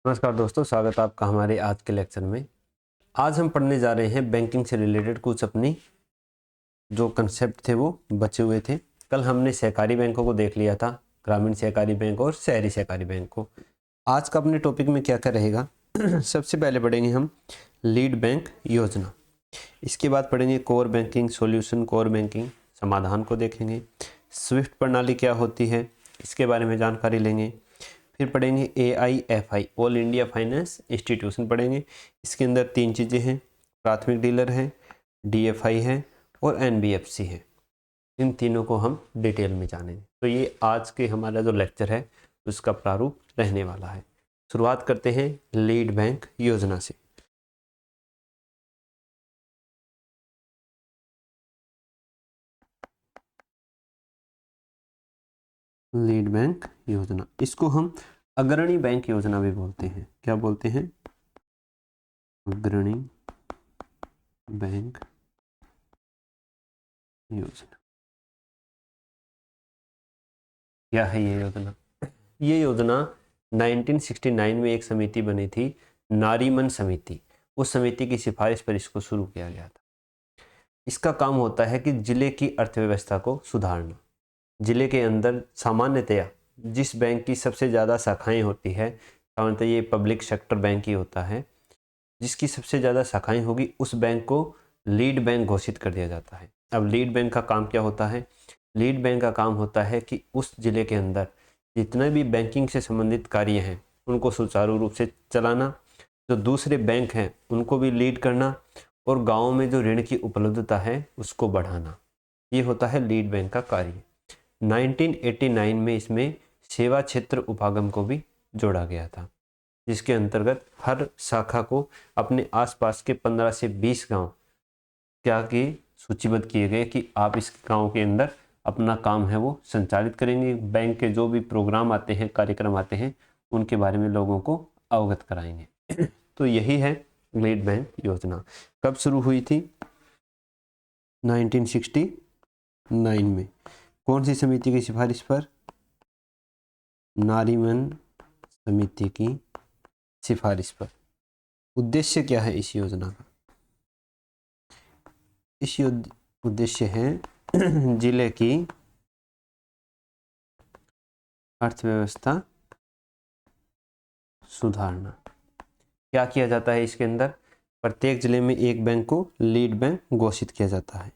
नमस्कार दोस्तों, स्वागत है आपका हमारे आज के लेक्चर में। आज हम पढ़ने जा रहे हैं बैंकिंग से रिलेटेड कुछ अपनी जो कंसेप्ट थे वो बचे हुए थे। कल हमने सहकारी बैंकों को देख लिया था, ग्रामीण सहकारी बैंक और शहरी सहकारी बैंक को। आज का अपने टॉपिक में क्या क्या रहेगा सबसे पहले पढ़ेंगे हम लीड बैंक योजना। इसके बाद पढ़ेंगे core banking solution, core banking समाधान को देखेंगे। स्विफ्ट प्रणाली क्या होती है इसके बारे में जानकारी लेंगे। फिर पढ़ेंगे AIFI all India finance institution पढ़ेंगे। इसके अंदर 3 चीज़ें हैं, प्राथमिक डीलर है, DFI है और NBFC है। इन तीनों को हम डिटेल में जानेंगे। तो ये आज के हमारा जो लेक्चर है उसका प्रारूप रहने वाला है। शुरुआत करते हैं लीड बैंक योजना से। लीड बैंक योजना, इसको हम अग्रणी बैंक योजना भी बोलते हैं। क्या बोलते हैं? अग्रणी बैंक योजना। क्या है ये योजना? ये योजना 1969 में एक समिति बनी थी, नारीमन समिति। उस समिति की सिफारिश पर इसको शुरू किया गया था। इसका काम होता है कि जिले की अर्थव्यवस्था को सुधारना। जिले के अंदर सामान्यतया जिस बैंक की सबसे ज़्यादा शाखाएं होती है, सामान्यतः ये पब्लिक सेक्टर बैंक ही होता है, जिसकी सबसे ज़्यादा शाखाएं होगी उस बैंक को लीड बैंक घोषित कर दिया जाता है। अब लीड बैंक का काम क्या होता है? लीड बैंक का काम होता है कि उस जिले के अंदर जितने भी बैंकिंग से संबंधित कार्य हैं उनको सुचारू रूप से चलाना, जो दूसरे बैंक हैं उनको भी लीड करना और गाँव में जो ऋण की उपलब्धता है उसको बढ़ाना। ये होता है लीड बैंक का कार्य। 1989 में इसमें सेवा क्षेत्र उपागम को भी जोड़ा गया था, जिसके अंतर्गत हर शाखा को अपने आसपास के 15 से 20 गांव क्या कि सूचीबद्ध किए गए कि आप इस गांव के अंदर अपना काम है वो संचालित करेंगे। बैंक के जो भी प्रोग्राम आते हैं, कार्यक्रम आते हैं, उनके बारे में लोगों को अवगत कराएंगे। तो यही है लीड बैंक योजना। कब शुरू हुई थी? 1969 में। कौन सी समिति की सिफारिश पर? नारीमन समिति की सिफारिश पर। उद्देश्य क्या है इस योजना का? इस उद्देश्य है जिले की अर्थव्यवस्था सुधारना। क्या किया जाता है इसके अंदर? प्रत्येक जिले में एक बैंक को लीड बैंक घोषित किया जाता है।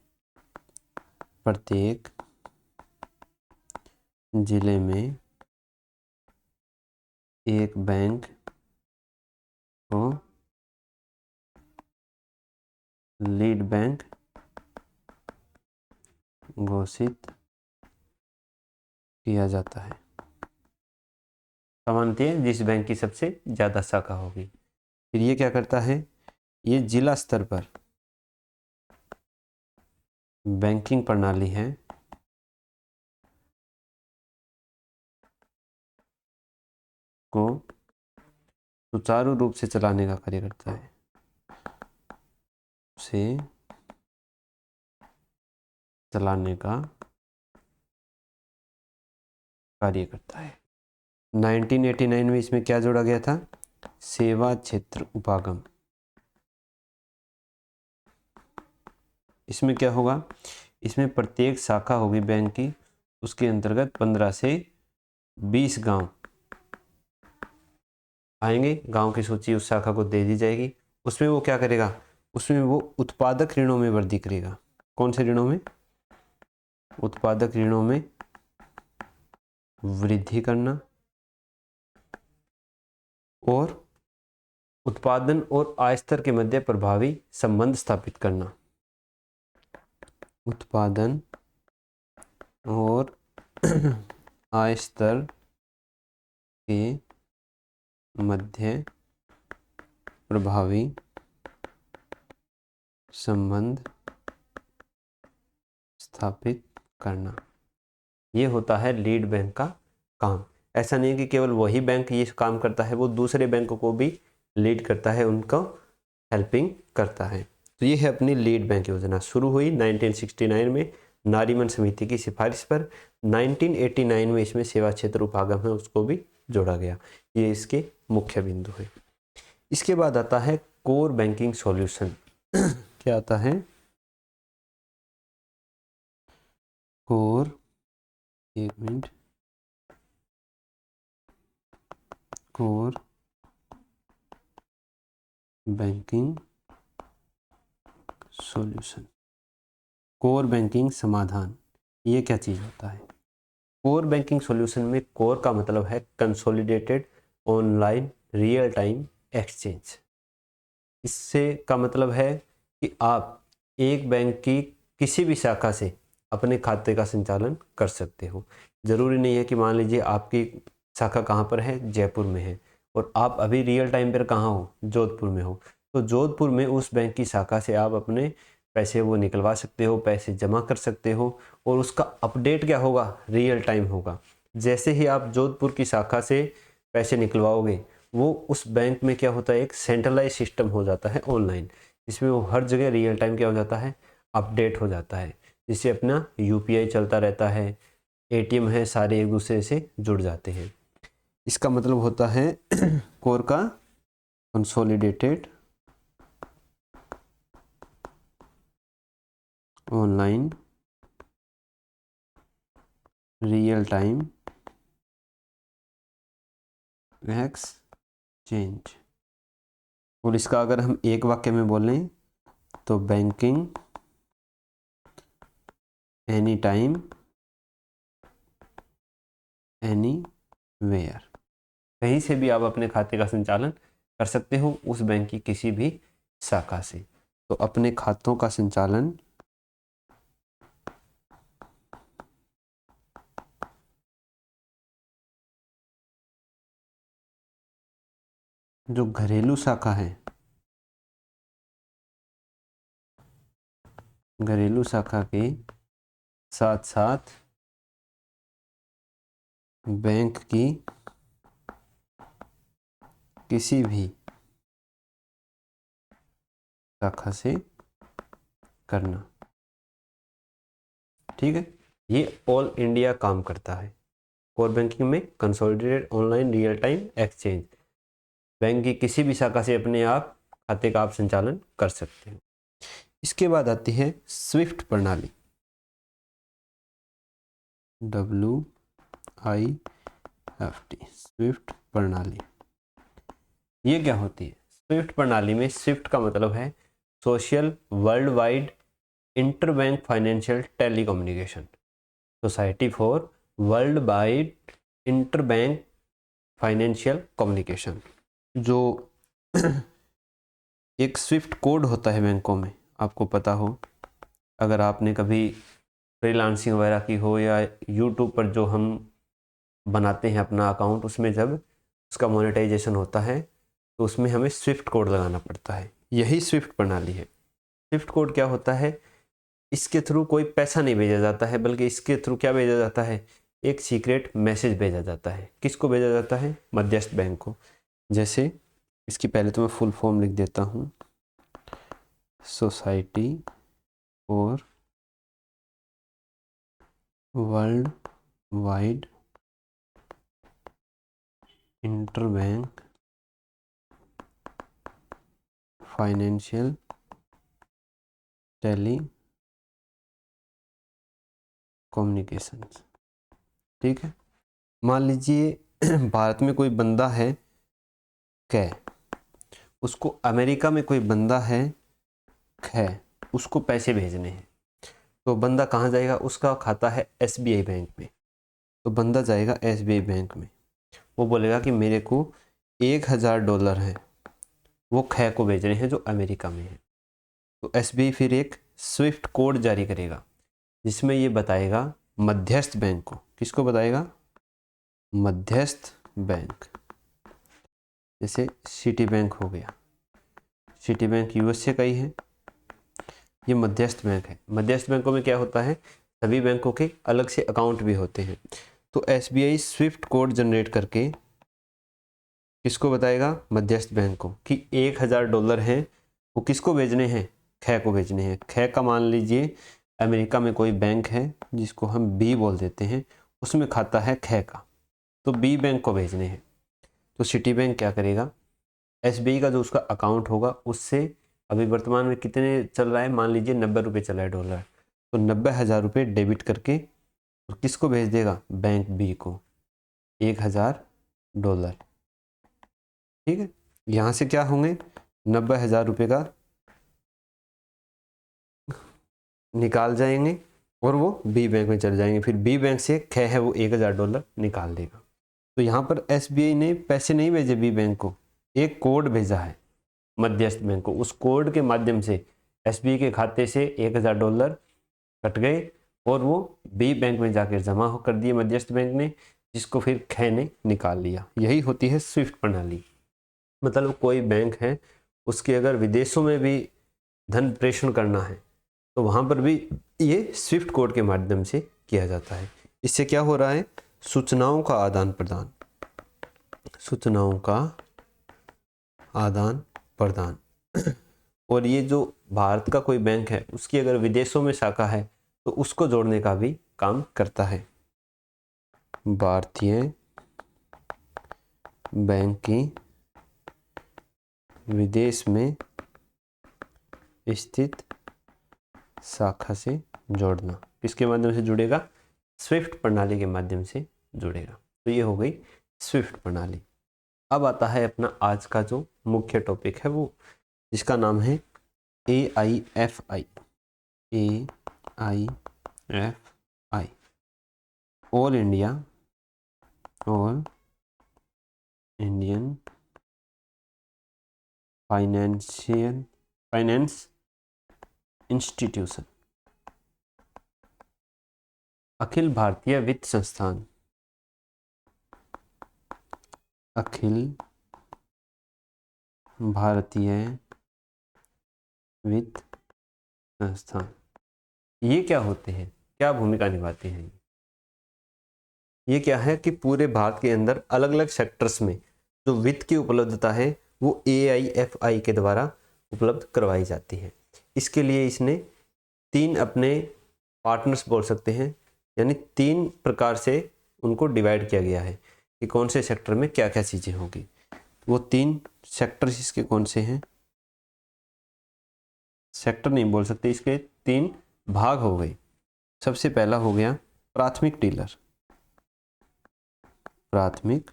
प्रत्येक जिले में एक बैंक को लीड बैंक घोषित किया जाता है। सामान्यतः जिस बैंक की सबसे ज़्यादा शाखा होगी। फिर ये क्या करता है? ये जिला स्तर पर बैंकिंग प्रणाली है को सुचारू रूप से चलाने का कार्य करता है। से चलाने का कार्य करता है। 1989 में इसमें क्या जोड़ा गया था? सेवा क्षेत्र उपागम। इसमें क्या होगा? इसमें प्रत्येक शाखा होगी बैंक की, उसके अंतर्गत 15 से 20 गांव आएंगे। गांव की सूची उस शाखा को दे दी जाएगी। उसमें वो क्या करेगा? उसमें वो उत्पादक ऋणों में वृद्धि करेगा। कौन से ऋणों में? उत्पादक ऋणों में वृद्धि करना और उत्पादन और आय स्तर के मध्य प्रभावी संबंध स्थापित करना। उत्पादन और आय स्तर के मध्य प्रभावी संबंध स्थापित करना। ये होता है लीड बैंक का काम। ऐसा नहीं है कि केवल वही बैंक ये काम करता है, वो दूसरे बैंकों को भी लीड करता है, उनको हेल्पिंग करता है। तो ये है अपनी लीड बैंक योजना। शुरू हुई 1969 में नारीमन समिति की सिफारिश पर। 1989 में इसमें सेवा क्षेत्र उपागम है उसको भी जोड़ा गया। ये इसके मुख्य बिंदु है। इसके बाद आता है कोर बैंकिंग सॉल्यूशन। क्या आता है? कोर, एक minute, core banking solution, core banking समाधान, ये क्या चीज़ होता है? कोर बैंकिंग सॉल्यूशन में कोर का मतलब है consolidated online real time exchange. इससे का मतलब है कि आप एक बैंक की किसी भी शाखा से अपने खाते का संचालन कर सकते हो। ज़रूरी नहीं है कि मान लीजिए आपकी शाखा कहाँ पर है, जयपुर में है, और आप अभी रियल टाइम पर कहाँ हो, जोधपुर में हो, तो जोधपुर में उस बैंक की शाखा से आप अपने पैसे वो निकलवा सकते हो, पैसे जमा कर सकते हो, और उसका अपडेट क्या होगा, रियल टाइम होगा। जैसे ही आप जोधपुर की शाखा से पैसे निकलवाओगे, वो उस बैंक में क्या होता है, एक सेंट्रलाइज सिस्टम हो जाता है ऑनलाइन, जिसमें वो हर जगह रियल टाइम क्या हो जाता है, अपडेट हो जाता है, जिससे अपना यूपीआई चलता रहता है, एटीएम है, सारे एक दूसरे से जुड़ जाते हैं। इसका मतलब होता है कोर का consolidated online real time exchange. और इसका अगर हम एक वाक्य में बोलें तो banking anytime anywhere, कहीं से भी आप अपने खाते का संचालन कर सकते हो उस बैंक की किसी भी शाखा से। तो अपने खातों का संचालन जो घरेलू शाखा है, घरेलू शाखा के साथ साथ बैंक की किसी भी शाखा से करना। ठीक है, ये ऑल इंडिया काम करता है। कोर बैंकिंग में consolidated online real time exchange, bank की किसी भी शाखा से अपने आप खाते का आप संचालन कर सकते हो। इसके बाद आती है स्विफ्ट प्रणाली, WIFT, स्विफ्ट प्रणाली। ये क्या होती है? स्विफ्ट प्रणाली में स्विफ्ट का मतलब है social world wide interbank financial telecommunication, society for worldwide interbank financial communication. जो एक स्विफ्ट कोड होता है बैंकों में, आपको पता हो, अगर आपने कभी फ्रीलांसिंग वगैरह की हो, या यूट्यूब पर जो हम बनाते हैं अपना अकाउंट, उसमें जब उसका मोनेटाइजेशन होता है तो उसमें हमें स्विफ्ट कोड लगाना पड़ता है। यही स्विफ्ट प्रणाली है। स्विफ्ट कोड क्या होता है? इसके थ्रू कोई पैसा नहीं भेजा जाता है, बल्कि इसके थ्रू क्या भेजा जाता है, एक सीक्रेट मैसेज भेजा जाता है। किसको भेजा जाता है? मध्यस्थ बैंक को। जैसे इसकी पहले तो मैं फुल फॉर्म लिख देता हूँ, society for worldwide interbank financial telecommunication. ठीक है, मान लीजिए भारत में कोई बंदा है कै, उसको अमेरिका में कोई बंदा है खै, उसको पैसे भेजने हैं, तो बंदा कहाँ जाएगा? उसका खाता है SBI बैंक में, तो बंदा जाएगा SBI बैंक में, वो बोलेगा कि मेरे को $1000 है, वो खै को भेजने हैं जो अमेरिका में है। तो SBI फिर एक स्विफ्ट कोड जारी करेगा, जिसमें ये बताएगा मध्यस्थ बैंक को। किसको बताएगा? मध्यस्थ बैंक। जैसे सिटी बैंक हो गया, सिटी बैंक USA का ही है, ये मध्यस्थ बैंक है। मध्यस्थ बैंकों में क्या होता है, सभी बैंकों के अलग से अकाउंट भी होते हैं। तो SBI स्विफ्ट कोड जनरेट करके किसको बताएगा? मध्यस्थ बैंक को, कि $1000 हैं, वो किसको भेजने हैं? खै को भेजने हैं। खै का मान लीजिए अमेरिका में कोई बैंक है जिसको हम B बोल देते हैं, उसमें खाता है खै का, तो B बैंक को भेजने हैं। तो सिटी बैंक क्या करेगा, एसबीआई का जो उसका अकाउंट होगा उससे अभी वर्तमान में कितने चल रहा है, मान लीजिए 90 रुपये चल रहा है डॉलर, तो 90,000 रुपये डेबिट करके किसको भेज देगा, बैंक बी को $1,000। ठीक है, यहाँ से क्या होंगे 90,000 रुपये का निकाल जाएंगे और वो बी बैंक में चले जाएंगे, फिर बी बैंक से ख है वो $1,000 निकाल देगा। तो यहाँ पर एसबीआई ने पैसे नहीं भेजे बी बैंक को, एक कोड भेजा है मध्यस्थ बैंक को, उस कोड के माध्यम से एसबीआई के खाते से $1,000 कट गए और वो बी बैंक में जाकर जमा कर दिए मध्यस्थ बैंक ने, जिसको फिर ख ने निकाल लिया। यही होती है स्विफ्ट प्रणाली। मतलब कोई बैंक है उसके अगर विदेशों में भी धन प्रेषण करना है तो वहाँ पर भी ये स्विफ्ट कोड के माध्यम से किया जाता है। इससे क्या हो रहा है, सूचनाओं का आदान प्रदान, सूचनाओं का आदान प्रदान। और ये जो भारत का कोई बैंक है उसकी अगर विदेशों में शाखा है तो उसको जोड़ने का भी काम करता है। भारतीय बैंक की विदेश में स्थित शाखा से जोड़ना, किसके माध्यम से जुड़ेगा, स्विफ्ट प्रणाली के माध्यम से जुड़ेगा। तो ये हो गई स्विफ्ट प्रणाली। अब आता है अपना आज का जो मुख्य टॉपिक है वो, जिसका नाम है AIFI। AIFI all Indian finance institution, अखिल भारतीय वित्त संस्थान, अखिल भारतीय वित्त संस्थान। ये क्या होते हैं, क्या भूमिका निभाते हैं, ये क्या है कि पूरे भारत के अंदर अलग अलग सेक्टर्स में जो वित्त की उपलब्धता है वो AIFI के द्वारा उपलब्ध करवाई जाती है। इसके लिए इसने 3 अपने पार्टनर्स बोल सकते हैं, यानी 3 प्रकार से उनको डिवाइड किया गया है कि कौन से सेक्टर में क्या क्या चीज़ें होगी। वो 3 सेक्टर्स इसके कौन से हैं, सेक्टर नहीं बोल सकते, इसके 3 भाग हो गए। सबसे पहला हो गया प्राथमिक डीलर, प्राथमिक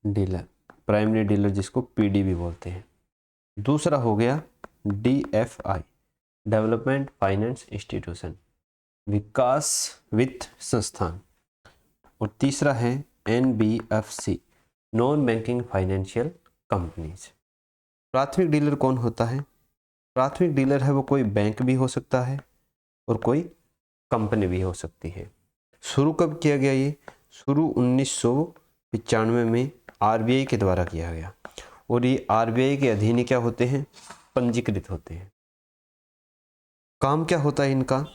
डीलर, प्राइमरी डीलर जिसको PD भी बोलते हैं। दूसरा हो गया DFI, डेवलपमेंट फाइनेंस इंस्टीट्यूशन, विकास वित्त संस्थान। और तीसरा है NBFC, non banking financial companies. प्राथमिक डीलर कौन होता है, प्राथमिक डीलर है वो कोई बैंक भी हो सकता है और कोई कंपनी भी हो सकती है। शुरू कब किया गया, ये शुरू 1995 में RBI के द्वारा किया गया, और ये RBI के अधीन ही क्या होते हैं, पंजीकृत होते हैं। काम क्या होता है इनका,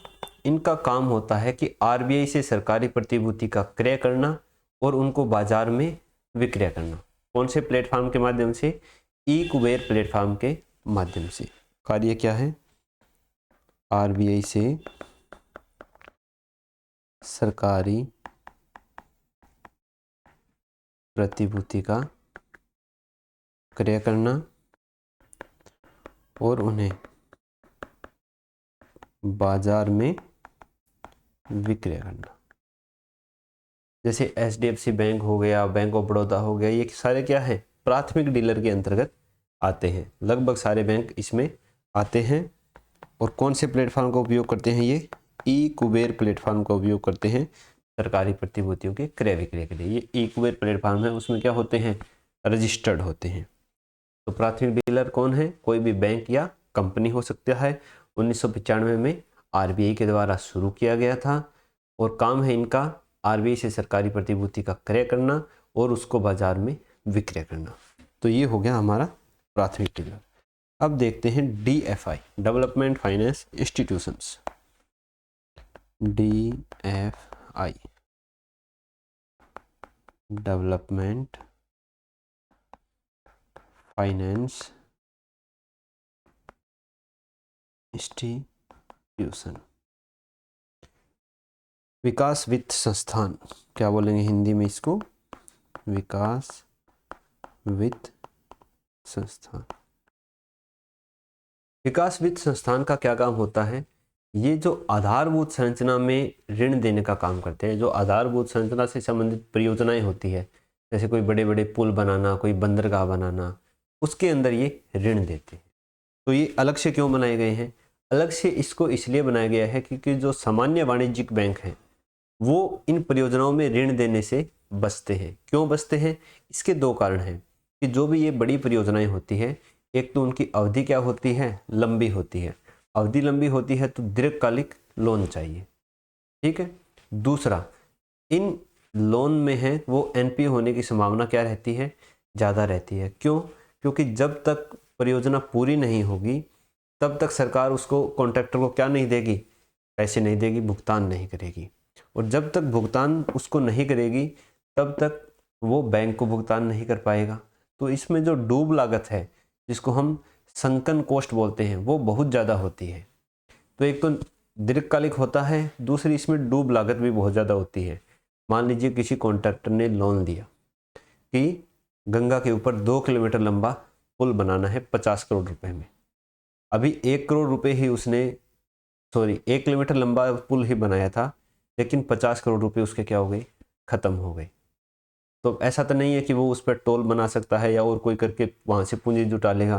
इनका काम होता है कि RBI से सरकारी प्रतिभूति का क्रय करना और उनको बाजार में विक्रय करना। कौन से प्लेटफॉर्म के माध्यम से, ई-कुबेर प्लेटफॉर्म के माध्यम से। कार्य क्या है, RBI से सरकारी प्रतिभूति का क्रय करना और उन्हें बाजार में विक्रय करना। जैसे HDFC बैंक हो गया, बैंक ऑफ बड़ौदा हो गया, ये सारे क्या है, प्राथमिक डीलर के अंतर्गत आते हैं। लगभग सारे बैंक इसमें आते हैं। और कौन से प्लेटफॉर्म का उपयोग करते हैं, ये ई-कुबेर प्लेटफॉर्म का उपयोग करते हैं सरकारी प्रतिभूतियों के क्रय विक्रय के लिए। ये ई-कुबेर प्लेटफॉर्म है, उसमें क्या होते हैं, रजिस्टर्ड होते हैं। तो प्राथमिक डीलर कौन है, कोई भी बैंक या कंपनी हो सकता है। 1995 में RBI के द्वारा शुरू किया गया था और काम है इनका RBI से सरकारी प्रतिभूति का क्रय करना और उसको बाजार में विक्रय करना। तो ये हो गया हमारा प्राथमिक डीलर। अब देखते हैं DFI, development finance institutions. DFI, development finance institution, विकास वित्त संस्थान, क्या बोलेंगे हिंदी में इसको, विकास वित्त संस्थान। विकास वित्त संस्थान का क्या काम होता है? ये जो आधारभूत संरचना में ऋण देने का काम करते हैं, जो आधारभूत संरचना से संबंधित परियोजनाएं होती है, जैसे कोई बड़े बड़े पुल बनाना, कोई बंदरगाह बनाना, उसके अंदर ये ऋण देते हैं। तो ये अलग से क्यों बनाए गए हैं? अलग से इसको इसलिए बनाया गया है क्योंकि जो सामान्य वाणिज्यिक बैंक हैं वो इन परियोजनाओं में ऋण देने से बचते हैं। क्यों बचते हैं? इसके दो कारण हैं कि जो भी ये बड़ी परियोजनाएं होती है, एक तो उनकी अवधि क्या होती है? लंबी होती है। अवधि लंबी होती है तो दीर्घकालिक लोन चाहिए, ठीक है। दूसरा, इन लोन में है वो एनपीए होने की संभावना क्या रहती है? ज़्यादा रहती है। क्यों? क्योंकि जब तक परियोजना पूरी नहीं होगी तब तक सरकार उसको, कॉन्ट्रैक्टर को क्या नहीं देगी? पैसे नहीं देगी, भुगतान नहीं करेगी। और जब तक भुगतान उसको नहीं करेगी तब तक वो बैंक को भुगतान नहीं कर पाएगा। तो इसमें जो डूब लागत है, जिसको हम संकन कॉस्ट बोलते हैं, वो बहुत ज़्यादा होती है। तो एक तो दीर्घकालिक होता है, दूसरी इसमें डूब लागत भी बहुत ज़्यादा होती है। मान लीजिए किसी कॉन्ट्रैक्टर ने लोन दिया कि गंगा के ऊपर 2 किलोमीटर लंबा पुल बनाना है 50 करोड़ रुपए में। अभी 1 करोड़ रुपए ही उसने, 1 किलोमीटर लंबा पुल ही बनाया था, लेकिन 50 करोड़ रुपए उसके क्या हो गए? ख़त्म हो गए। तो ऐसा तो नहीं है कि वो उस पर टोल बना सकता है या और कोई करके वहाँ से पूंजी जुटा लेगा,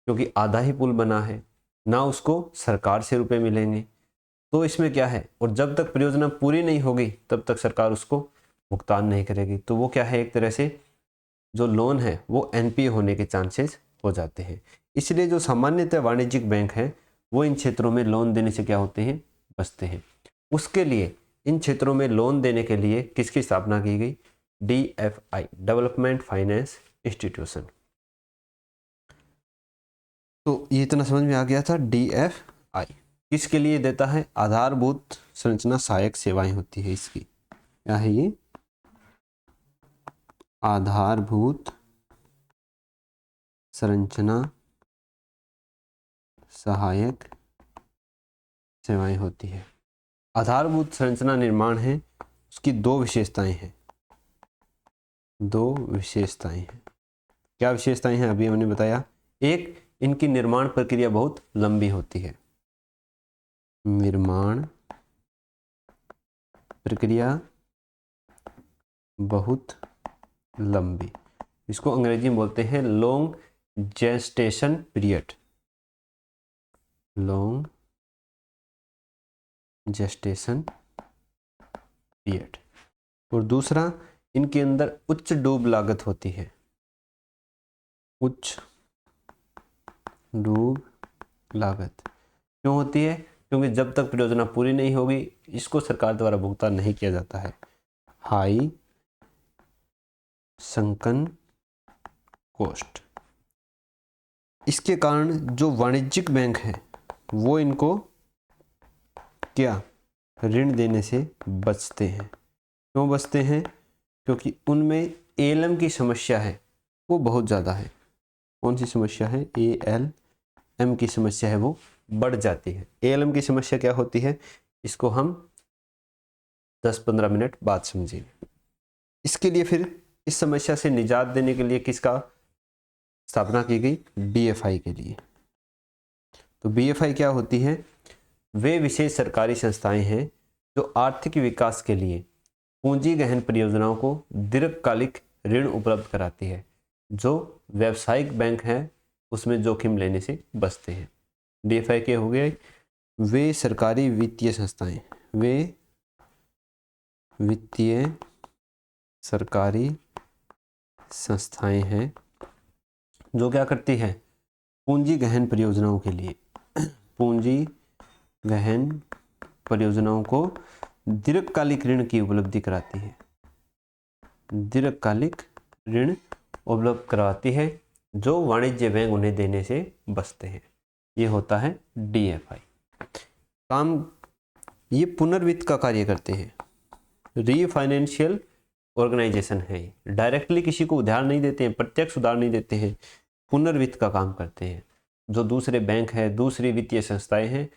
क्योंकि आधा ही पुल बना है, ना उसको सरकार से रुपए मिलेंगे। तो इसमें क्या है, और जब तक परियोजना पूरी नहीं होगी तब तक सरकार उसको भुगतान नहीं करेगी। तो वो क्या है, एक तरह से जो लोन है वो एनपीए होने के चांसेस हो जाते हैं। इसलिए जो सामान्यतः वाणिज्यिक बैंक हैं वो इन क्षेत्रों में लोन देने से क्या होते हैं? बचते हैं। उसके लिए इन क्षेत्रों में लोन देने के लिए किसकी स्थापना की गई? DFI, development finance institution. तो ये इतना समझ में आ गया था। DFI किसके लिए देता है? आधारभूत संरचना सहायक सेवाएं होती है इसकी। क्या है ये? आधारभूत संरचना सहायक सेवाएं होती है। आधारभूत संरचना निर्माण है, उसकी दो विशेषताएं हैं। क्या विशेषताएं हैं? अभी हमने बताया। एक, इनकी निर्माण प्रक्रिया बहुत लंबी होती है। निर्माण प्रक्रिया बहुत लंबी, इसको अंग्रेजी में बोलते हैं long gestation period. Long gestation period. और दूसरा, इनके अंदर उच्च डूब लागत होती है। उच्च डूब लागत क्यों होती है? क्योंकि जब तक परियोजना पूरी नहीं होगी इसको सरकार द्वारा भुगतान नहीं किया जाता है। High sunken cost. इसके कारण जो वाणिज्यिक बैंक है वो इनको क्या? ऋण देने से बचते हैं। क्यों बचते हैं? क्योंकि उनमें एएलएम की समस्या है वो बहुत ज़्यादा है। कौन सी समस्या है? एएलएम की समस्या है, वो बढ़ जाती है। एएलएम की समस्या क्या होती है इसको हम 10-15 मिनट बाद समझेंगे। इसके लिए फिर इस समस्या से निजात देने के लिए किसका स्थापना की गई? DFI के लिए। तो DFI क्या होती है? वे विशेष सरकारी संस्थाएं हैं जो आर्थिक विकास के लिए पूंजी गहन परियोजनाओं को दीर्घकालिक ऋण उपलब्ध कराती है, जो व्यावसायिक बैंक है उसमें जोखिम लेने से बचते हैं। DFI के हो गए वे सरकारी वित्तीय संस्थाएं, वे वित्तीय सरकारी संस्थाएं हैं जो क्या करती है? पूंजी गहन परियोजनाओं के लिए, पूंजी गहन परियोजनाओं को दीर्घकालिक ऋण की उपलब्धि कराती है। दीर्घकालिक ऋण उपलब्ध करवाती है जो वाणिज्य बैंक उन्हें देने से बचते हैं। ये होता है DFI। काम ये पुनर्वित्त का कार्य करते हैं। रीफाइनेंशियल ऑर्गेनाइजेशन है। डायरेक्टली किसी को उधार नहीं देते हैं, प्रत्यक्ष उधार नहीं देते हैं, पुनर्वित्त का काम करते हैं। जो दूसरे बैंक है, दूसरी वित्तीय संस्थाएं हैं,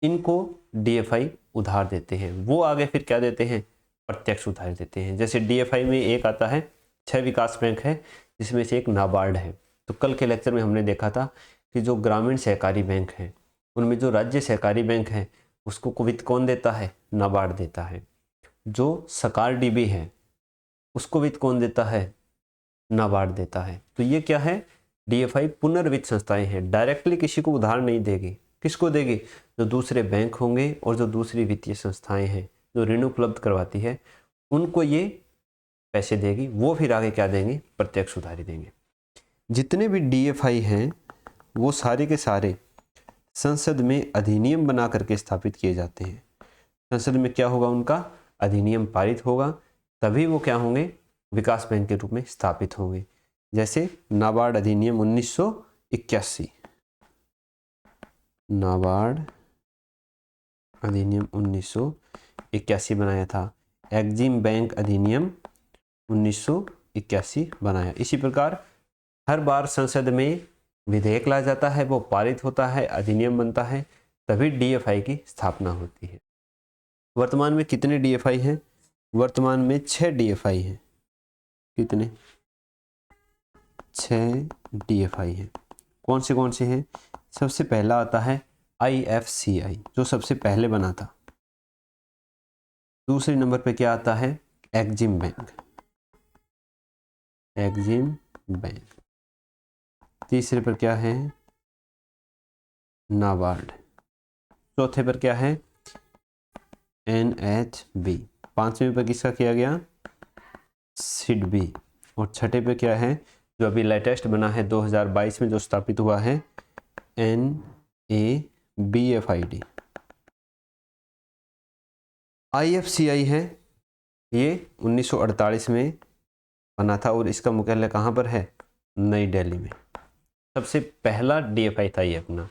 इनको DFI उधार देते हैं। वो आगे फिर क्या देते हैं? प्रत्यक्ष उधार देते हैं। जैसे DFI में एक आता है 6 विकास बैंक है, जिसमें से एक नाबार्ड है। तो कल के लेक्चर में हमने देखा था कि जो ग्रामीण सहकारी बैंक हैं उनमें जो राज्य सहकारी बैंक है उसको वित्त कौन देता है? नाबार्ड देता है। जो सकार डीबी है उसको वित्त कौन देता है? नाबार्ड देता है। तो ये क्या है? डीएफआई पुनर्वित्त संस्थाएं हैं, डायरेक्टली किसी को उधार नहीं देगी। किसको देगी? जो दूसरे बैंक होंगे और जो दूसरी वित्तीय संस्थाएं हैं जो ऋण उपलब्ध करवाती है उनको ये पैसे देगी, वो फिर आगे क्या देंगे? प्रत्यक्ष उधारी देंगे। जितने भी डीएफआई हैं वो सारे के सारे संसद में अधिनियम बना करके स्थापित किए जाते हैं। संसद में क्या होगा? उनका अधिनियम पारित होगा, तभी वो क्या होंगे? विकास बैंक के रूप में स्थापित होंगे। जैसे नाबार्ड अधिनियम 1981, नाबार्ड अधिनियम 1981 बनाया था। एग्जिम बैंक अधिनियम 1981 बनाया। इसी प्रकार हर बार संसद में विधेयक लाया जाता है, वो पारित होता है, अधिनियम बनता है, तभी डीएफआई की स्थापना होती है। वर्तमान में कितने डीएफआई हैं? वर्तमान में 6 डीएफआई हैं। कितने? 6 डीएफआई हैं। कौन से हैं? सबसे पहला आता है आईएफसीआई, जो सबसे पहले बना था। दूसरे नंबर पे क्या आता है? EXIM bank, EXIM bank. तीसरे पर क्या है? नाबार्ड। चौथे पर क्या है? एनएचबी। पांचवें पर किसका किया गया? सिडबी। और छठे पे क्या है जो अभी लेटेस्ट बना है 2022 में जो स्थापित हुआ है? NABFID। IFCI है, ये 1948 में बना था और इसका मुख्यालय कहाँ पर है? नई दिल्ली में। सबसे पहला डीएफआई था ये अपना।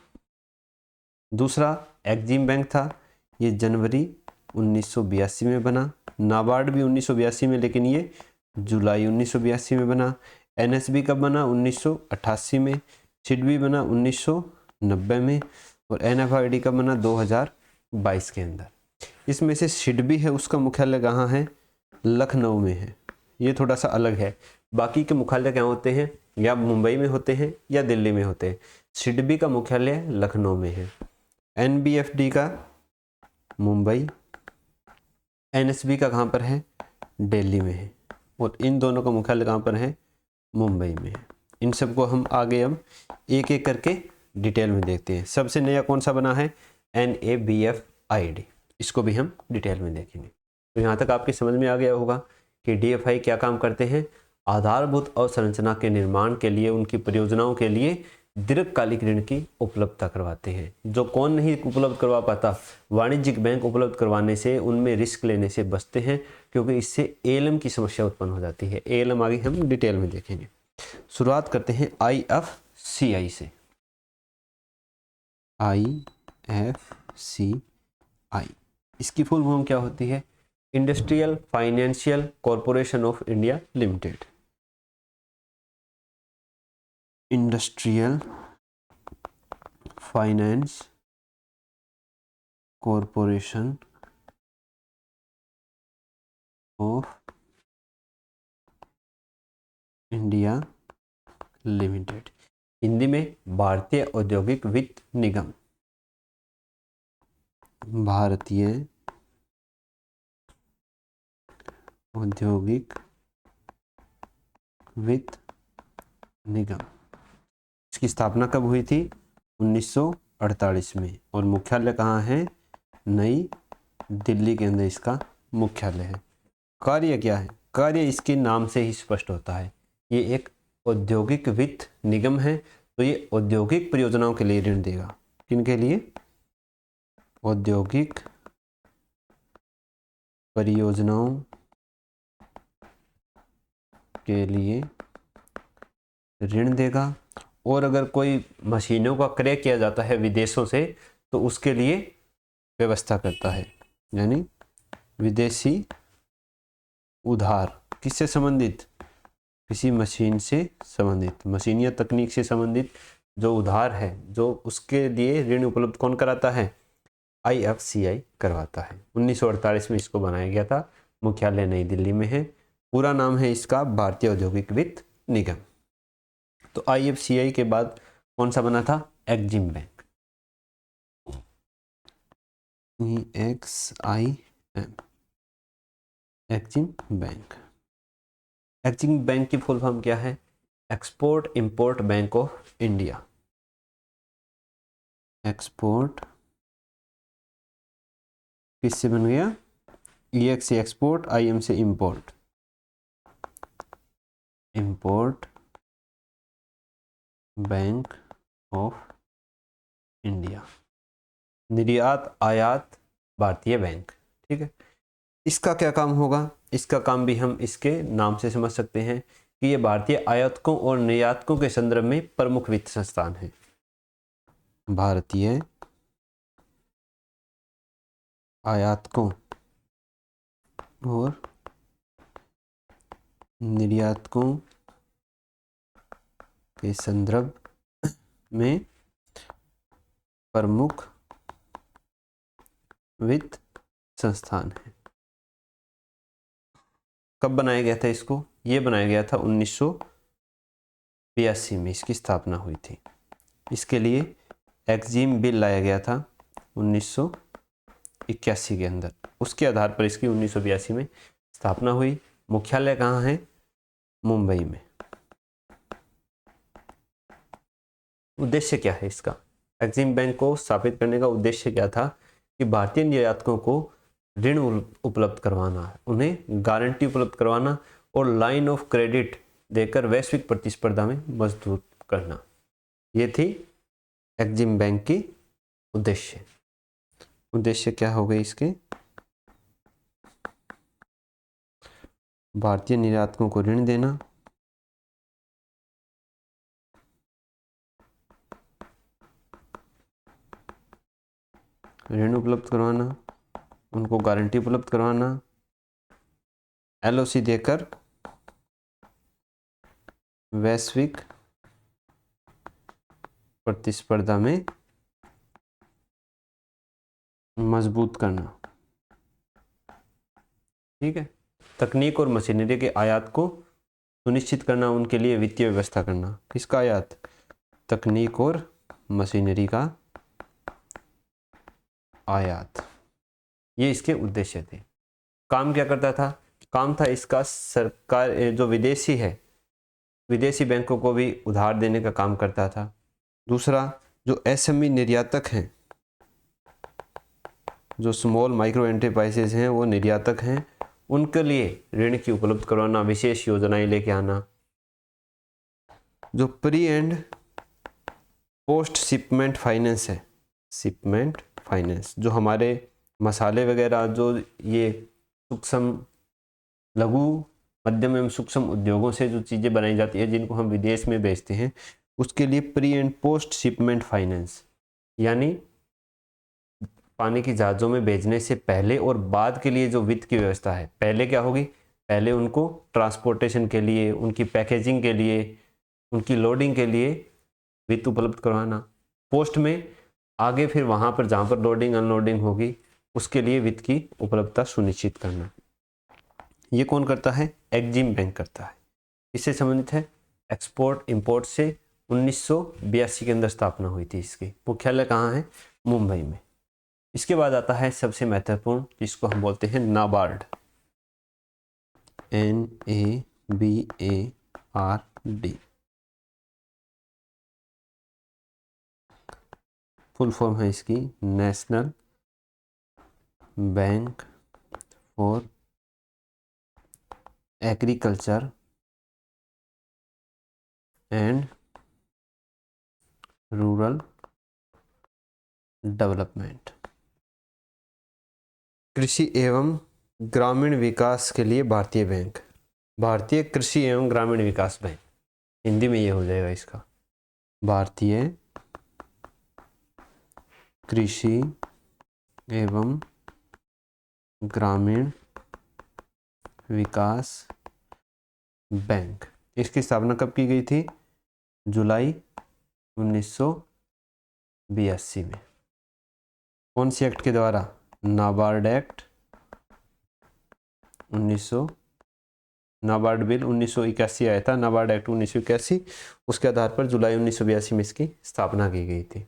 दूसरा एग्जिम बैंक था, ये जनवरी 1982 में बना। नाबार्ड भी 1982 में, लेकिन ये जुलाई 1982 में बना। एनएसबी कब बना? 1988 में। सिडबी बना 1990 में। और एनएफआईडी कब बना? 2022 के अंदर। इसमें से सिडबी है, उसका मुख्यालय कहाँ है? लखनऊ में है। ये थोड़ा सा अलग है। बाकी के मुख्यालय क्या होते हैं? या मुंबई में होते हैं या दिल्ली में होते हैं। सिडबी का मुख्यालय लखनऊ में है। एनबीएफडी का मुंबई, एनएसबी का कहाँ पर है? दिल्ली में है। और इन दोनों का मुख्यालय कहाँ पर है? मुंबई में है। इन सबको हम आगे अब एक एक करके डिटेल में देखते हैं। सबसे नया कौन सा बना है? NABFID। इसको भी हम डिटेल में देखेंगे। तो यहाँ तक आपकी समझ में आ गया होगा कि डीएफआई क्या काम करते हैं? आधारभूत अवसंरचना के निर्माण के लिए, उनकी परियोजनाओं के लिए दीर्घकालिक ऋण की उपलब्धता करवाते हैं। जो कौन नहीं उपलब्ध करवा पाता? वाणिज्यिक बैंक उपलब्ध करवाने से, उनमें रिस्क लेने से बचते हैं, क्योंकि इससे एएलएम की समस्या उत्पन्न हो जाती है। एएलएम आगे हम डिटेल में देखेंगे। शुरुआत करते हैं IFCI से। IFCI, इसकी फुल फॉर्म क्या होती है? Industrial financial corporation of India limited. Industrial finance corporation of India limited. Hindi में भारतीय औद्योगिक वित्त निगम। भारतीय औद्योगिक वित्त निगम। इसकी स्थापना कब हुई थी? 1948 में। और मुख्यालय कहाँ है? नई दिल्ली के अंदर इसका मुख्यालय है। कार्य क्या है? कार्य इसके नाम से ही स्पष्ट होता है। ये एक औद्योगिक वित्त निगम है, तो ये औद्योगिक परियोजनाओं के लिए ऋण देगा। किनके लिए? औद्योगिक परियोजनाओं के लिए ऋण देगा। और अगर कोई मशीनों का क्रय किया जाता है विदेशों से, तो उसके लिए व्यवस्था करता है। यानी विदेशी उधार किससे संबंधित? किसी मशीन से संबंधित, मशीन या तकनीक से संबंधित जो उधार है, जो उसके लिए ऋण उपलब्ध कौन कराता है? IFCI करवाता है। 1948 में इसको बनाया गया था। मुख्यालय नई दिल्ली में है। पूरा नाम है इसका भारतीय औद्योगिक वित्त निगम। तो IFCI के बाद कौन सा बना था? Exim bank, EXIM, Exim bank. Exim bank की फुल फॉर्म क्या है? Export import bank of India. Export किससे बन गया? EX से एक्सपोर्ट, IM से import, import bank of India. निर्यात आयात भारतीय बैंक। ठीक है, इसका क्या काम होगा? इसका काम भी हम इसके नाम से समझ सकते हैं कि ये भारतीय आयातकों और निर्यातकों के संदर्भ में प्रमुख वित्त संस्थान है। भारतीय आयातकों और निर्यातकों के संदर्भ में प्रमुख वित्त संस्थान है। कब बनाया गया था इसको? ये बनाया गया था 1982 में इसकी स्थापना हुई थी। इसके लिए एक्जिम बिल लाया गया था 1981 के अंदर। उसके आधार पर इसकी 1982 में स्थापना हुई। मुख्यालय कहाँ है? मुंबई में। उद्देश्य क्या है इसका? एक्जिम बैंक को स्थापित करने का उद्देश्य क्या था कि भारतीय निर्यातकों को ऋण उपलब्ध करवाना है, उन्हें गारंटी उपलब्ध करवाना और लाइन ऑफ क्रेडिट देकर वैश्विक प्रतिस्पर्धा में मजबूत करना। ये थी एक्जिम बैंक की उद्देश्य। उद्देश्य क्या हो गए इसके? भारतीय निर्यातकों को ऋण देना, ऋण उपलब्ध करवाना, उनको गारंटी उपलब्ध करवाना, LOC देकर वैश्विक प्रतिस्पर्धा में मजबूत करना। ठीक है, तकनीक और मशीनरी के आयात को सुनिश्चित करना, उनके लिए वित्तीय व्यवस्था करना। किसका आयात? तकनीक और मशीनरी का आयात। ये इसके उद्देश्य थे। काम क्या करता था? काम था इसका सरकार जो विदेशी है, विदेशी बैंकों को भी उधार देने का काम करता था। दूसरा, जो SME निर्यातक हैं, जो स्मॉल माइक्रो एंटरप्राइजेज हैं, वो निर्यातक हैं, उनके लिए ऋण की उपलब्ध करवाना, विशेष योजनाएं लेके आना। जो pre and post shipment finance है, शिपमेंट फाइनेंस, जो हमारे मसाले वगैरह, जो ये सूक्ष्म लघु मध्यम एवं सूक्ष्म उद्योगों से जो चीज़ें बनाई जाती है, जिनको हम विदेश में बेचते हैं, उसके लिए pre and post shipment finance, यानी पानी की जहाज़ों में भेजने से पहले और बाद के लिए जो वित्त की व्यवस्था है। पहले क्या होगी? पहले उनको ट्रांसपोर्टेशन के लिए, उनकी पैकेजिंग के लिए, उनकी लोडिंग के लिए वित्त उपलब्ध करवाना। पोस्ट में आगे फिर वहाँ पर जहाँ पर लोडिंग अनलोडिंग होगी, उसके लिए वित्त की उपलब्धता सुनिश्चित करना। ये कौन करता है? एक्जिम बैंक करता है। इससे संबंधित है एक्सपोर्ट इंपोर्ट से 1982 के अंदर स्थापना हुई थी इसकी। मुख्यालय कहाँ है? मुंबई में। इसके बाद आता है सबसे महत्वपूर्ण, जिसको हम बोलते हैं नाबार्ड, NABARD। फुल फॉर्म है इसकी national bank for agriculture and rural development. कृषि एवं ग्रामीण विकास के लिए भारतीय बैंक, भारतीय कृषि एवं ग्रामीण विकास बैंक, हिंदी में ये हो जाएगा इसका, भारतीय कृषि एवं ग्रामीण विकास बैंक। इसकी स्थापना कब की गई थी? जुलाई 1982 में। कौन सी एक्ट के द्वारा? नाबार्ड एक्ट नाबार्ड बिल 1981 आया था, नाबार्ड एक्ट 1981, उसके आधार पर जुलाई 1982 में इसकी स्थापना की गई थी।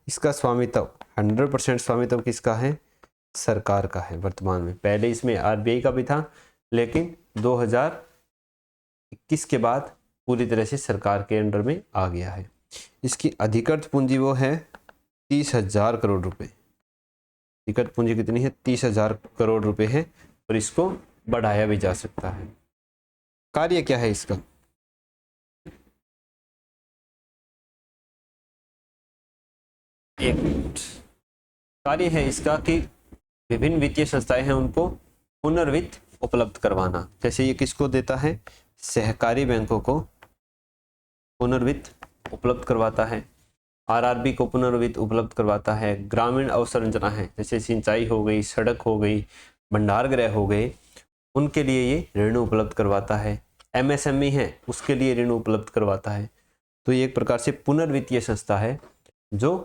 इसका स्वामित्व 100% स्वामित्व किसका है? सरकार का है वर्तमान में। पहले इसमें आरबीआई का भी था, लेकिन 2021 के बाद पूरी तरह से सरकार के अंडर में आ गया है। इसकी अधिकृत पूंजी वो है 30,000 करोड़ रुपए। अधिकृत पूंजी कितनी है? 30,000 करोड़ रुपए है, और इसको बढ़ाया भी जा सकता है। कार्य क्या है इसका? एक कार्य है इसका कि विभिन्न वित्तीय संस्थाएं हैं उनको पुनर्वित्त उपलब्ध करवाना। जैसे ये किसको देता है? सहकारी बैंकों को पुनर्वित्त उपलब्ध करवाता है, आरआरबी को पुनर्वित्त उपलब्ध करवाता है, ग्रामीण अवसंरचना है जैसे सिंचाई हो गई, सड़क हो गई, भंडारगृह हो गए, उनके लिए ये ऋण उपलब्ध करवाता है, एमएसएमई है उसके लिए ऋण उपलब्ध करवाता है। तो ये एक प्रकार से पुनर्वित्तीय संस्था है जो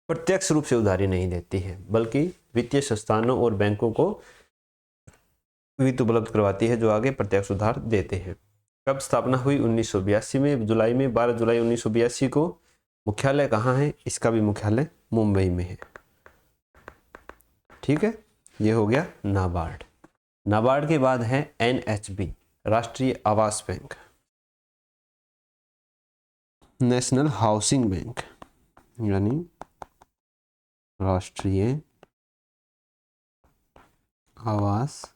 प्रत्यक्ष रूप से उधारी नहीं देती है, बल्कि वित्तीय संस्थानों और बैंकों को वित्त उपलब्ध करवाती है जो आगे प्रत्यक्ष उधार देते हैं। कब स्थापना हुई? 1982 में, जुलाई में, 12 जुलाई 1982 को। मुख्यालय कहाँ है? इसका भी मुख्यालय मुंबई में है। ठीक है, ये हो गया नाबार्ड। नाबार्ड के बाद है एनएचबी, राष्ट्रीय आवास बैंक, नेशनल हाउसिंग बैंक, यानी राष्ट्रीय आवास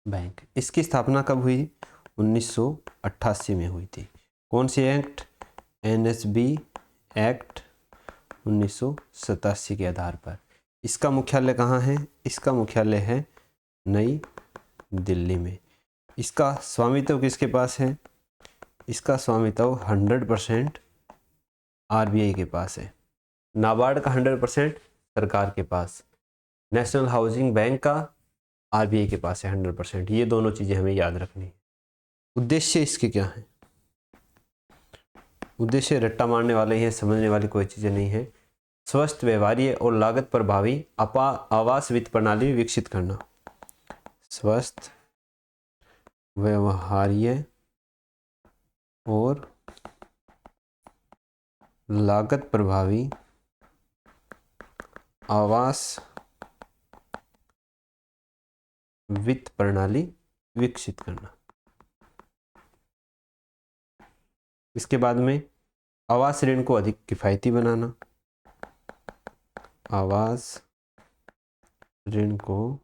बैंक। इसकी स्थापना कब हुई? 1988 में हुई थी। कौन सी एक्ट? एनएचबी एक्ट 1987 के आधार पर। इसका मुख्यालय कहाँ है? इसका मुख्यालय है नई दिल्ली में। इसका स्वामित्व किसके पास है? इसका स्वामित्व 100% आरबीआई के पास है। नाबार्ड का 100% सरकार के पास, नेशनल हाउसिंग बैंक का आरबीआई के पास है 100%। ये दोनों चीज़ें हमें याद रखनी है। उद्देश्य इसके क्या है? उद्देश्य रट्टा मारने वाले हैं, समझने वाली कोई चीज़ें नहीं है। स्वस्थ, व्यवहार्य और लागत प्रभावी आवास वित्त प्रणाली विकसित करना। स्वस्थ, व्यवहार्य और लागत प्रभावी आवास वित्त प्रणाली विकसित करना। इसके बाद में आवास ऋण को अधिक किफायती बनाना। आवास ऋण को